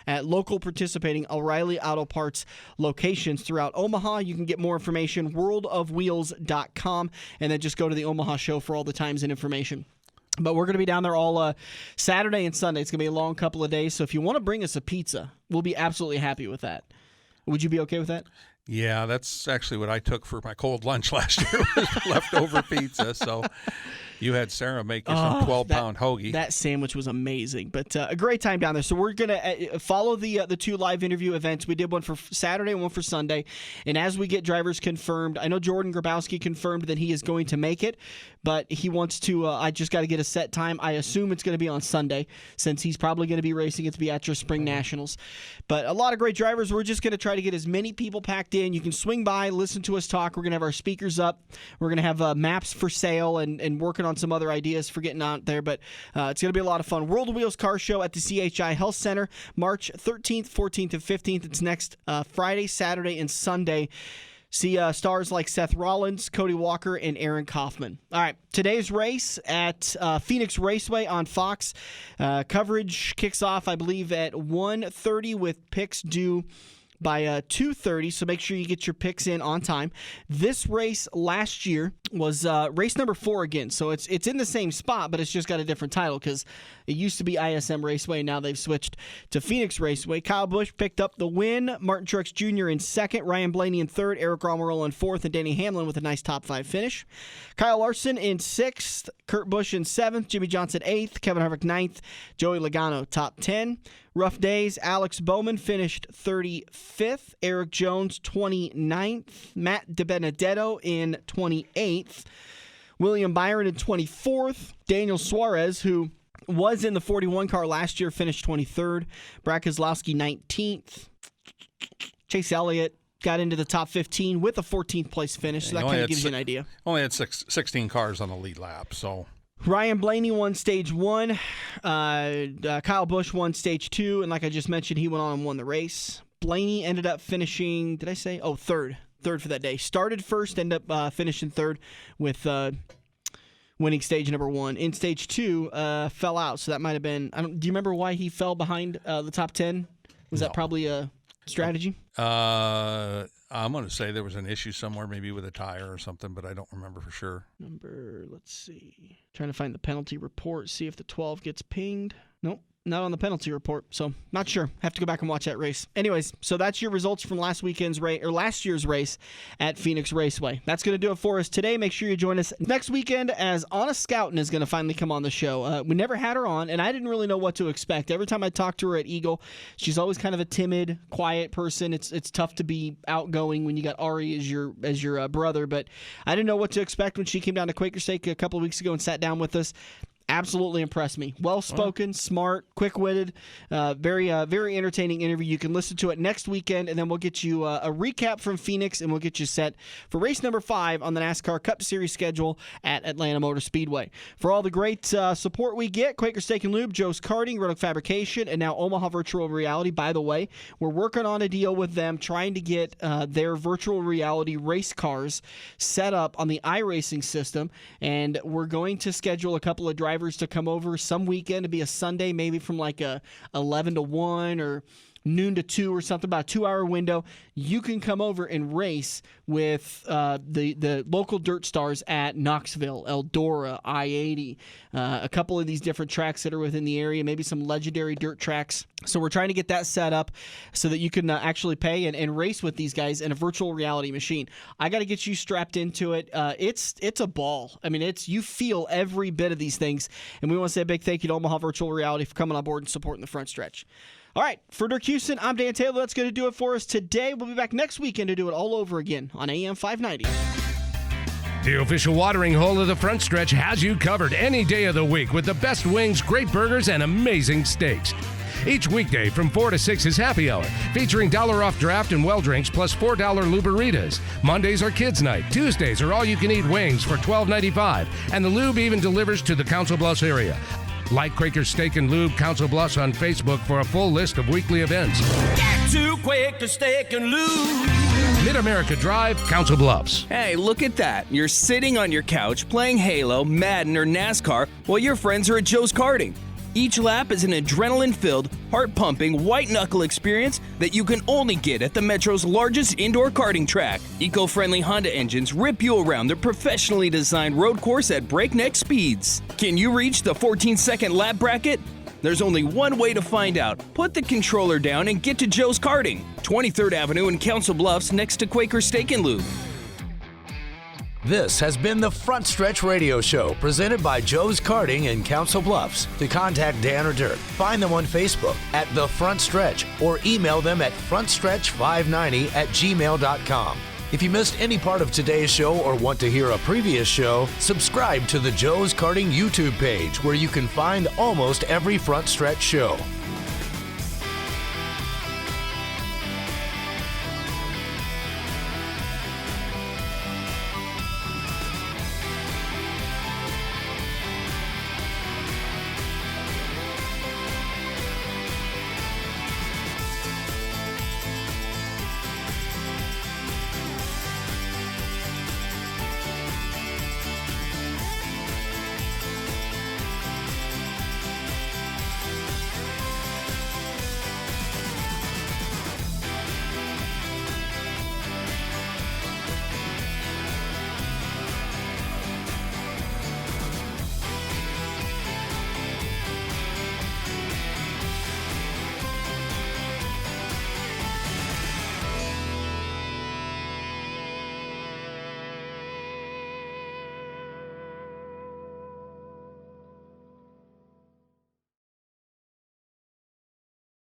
at local participating O'Reilly Auto Parts locations throughout Omaha. You can get more information, worldofwheels.com, and then just go to the Omaha show for all the times and information. But we're going to be down there all Saturday and Sunday. It's going to be a long couple of days, so if you want to bring us a pizza, we'll be absolutely happy with that. Would you be okay with that? Yeah, that's actually what I took for my cold lunch last year, was leftover pizza. So you had Sarah make you some 12-pound hoagie. That sandwich was amazing, but a great time down there. So we're going to follow the 2 live interview events. We did one for Saturday and one for Sunday. And as we get drivers confirmed, I know Jordan Grabowski confirmed that he is going to make it, but he wants to, I just got to get a set time. I assume it's going to be on Sunday, since he's probably going to be racing at the Beatrice Spring Nationals. But a lot of great drivers. We're just going to try to get as many people packed in. You can swing by, listen to us talk. We're going to have our speakers up. We're going to have maps for sale and working on some other ideas for getting out there. But it's going to be a lot of fun. World of Wheels Car Show at the CHI Health Center, March 13th, 14th, and 15th. It's next Friday, Saturday, and Sunday. See stars like Seth Rollins, Cody Walker, and Aaron Kaufman. All right, today's race at Phoenix Raceway on Fox. Coverage kicks off, I believe, at 1:30 with picks due by 2:30, so make sure you get your picks in on time. This race last year was race number 4 again. So it's in the same spot, but it's just got a different title because it used to be ISM Raceway. Now they've switched to Phoenix Raceway. Kyle Busch picked up the win. Martin Truex Jr. in second. Ryan Blaney in third. Eric Almirola in fourth. And Denny Hamlin with a nice top 5 finish. Kyle Larson in sixth. Kurt Busch in seventh. Jimmy Johnson eighth. Kevin Harvick ninth. Joey Logano top 10. Rough days. Alex Bowman finished 35th. Eric Jones 29th. Matt DiBenedetto in 28th. William Byron in 24th. Daniel Suarez, who was in the 41 car last year, finished 23rd. Brad Keselowski 19th. Chase Elliott got into the top 15 with a 14th place finish, so that kind of gives you an idea. Only had 16 cars on the lead lap, so... Ryan Blaney won stage 1. Kyle Busch won stage 2. And like I just mentioned, he went on and won the race. Blaney ended up finishing, did I say? Oh, third. Third for that day. Started first, ended up finishing third with winning stage number 1. In stage 2, fell out. So that might have been, do you remember why he fell behind the top 10? Was that probably a strategy? I'm going to say there was an issue somewhere, maybe with a tire or something, but I don't remember for sure. Let's see. Trying to find the penalty report, see if the 12 gets pinged. Nope, not on the penalty report, so not sure. Have to go back and watch that race. Anyways, so that's your results from last year's race at Phoenix Raceway. That's going to do it for us today. Make sure you join us next weekend as Anna Scouten is going to finally come on the show. We never had her on, and I didn't really know what to expect. Every time I talk to her at Eagle, she's always kind of a timid, quiet person. It's tough to be outgoing when you got Ari as your brother, but I didn't know what to expect when she came down to Quaker Steak a couple of weeks ago and sat down with us. Absolutely impressed me. Well-spoken, smart, quick-witted, very entertaining interview. You can listen to it next weekend, and then we'll get you a recap from Phoenix, and we'll get you set for race number 5 on the NASCAR Cup Series schedule at Atlanta Motor Speedway. For all the great support we get, Quaker Steak & Lube, Joe's Karting, Red Oak Fabrication, and now Omaha Virtual Reality. By the way, we're working on a deal with them, trying to get their virtual reality race cars set up on the iRacing system, and we're going to schedule a couple of drivers to come over some weekend. To be a Sunday, maybe from like a 11 to 1 or noon to 2 or something, about a 2-hour window. You can come over and race with the local dirt stars at Knoxville, Eldora, I-80, a couple of these different tracks that are within the area, maybe some legendary dirt tracks. So we're trying to get that set up so that you can actually pay and race with these guys in a virtual reality machine. I got to get you strapped into it. It's a ball. I mean, you feel every bit of these things. And we want to say a big thank you to Omaha Virtual Reality for coming on board and supporting the Front Stretch. All right, for Dirk Houston, I'm Dan Taylor. That's going to do it for us today. We'll be back next weekend to do it all over again on AM 590. The official watering hole of the Front Stretch has you covered any day of the week with the best wings, great burgers, and amazing steaks. Each weekday from 4 to 6 is happy hour, featuring $1 off draft and well drinks plus $4 Luberitas. Mondays are kids' night. Tuesdays are all-you-can-eat wings for $12.95, and the lube even delivers to the Council Bluffs area. Like Quaker Steak & Lube Council Bluffs on Facebook for a full list of weekly events. Get to Quaker Steak & Lube. Mid-America Drive, Council Bluffs. Hey, look at that. You're sitting on your couch playing Halo, Madden, or NASCAR while your friends are at Joe's Karting. Each lap is an adrenaline-filled, heart-pumping, white-knuckle experience that you can only get at the Metro's largest indoor karting track. Eco-friendly Honda engines rip you around their professionally designed road course at breakneck speeds. Can you reach the 14-second lap bracket? There's only one way to find out. Put the controller down and get to Joe's Karting, 23rd Avenue in Council Bluffs next to Quaker Steak & Lube. This has been the Front Stretch Radio Show, presented by Joe's Karting in Council Bluffs. To contact Dan or Dirk, find them on Facebook at The Front Stretch or email them at frontstretch590@gmail.com. If you missed any part of today's show or want to hear a previous show, subscribe to the Joe's Karting YouTube page, where you can find almost every Front Stretch show.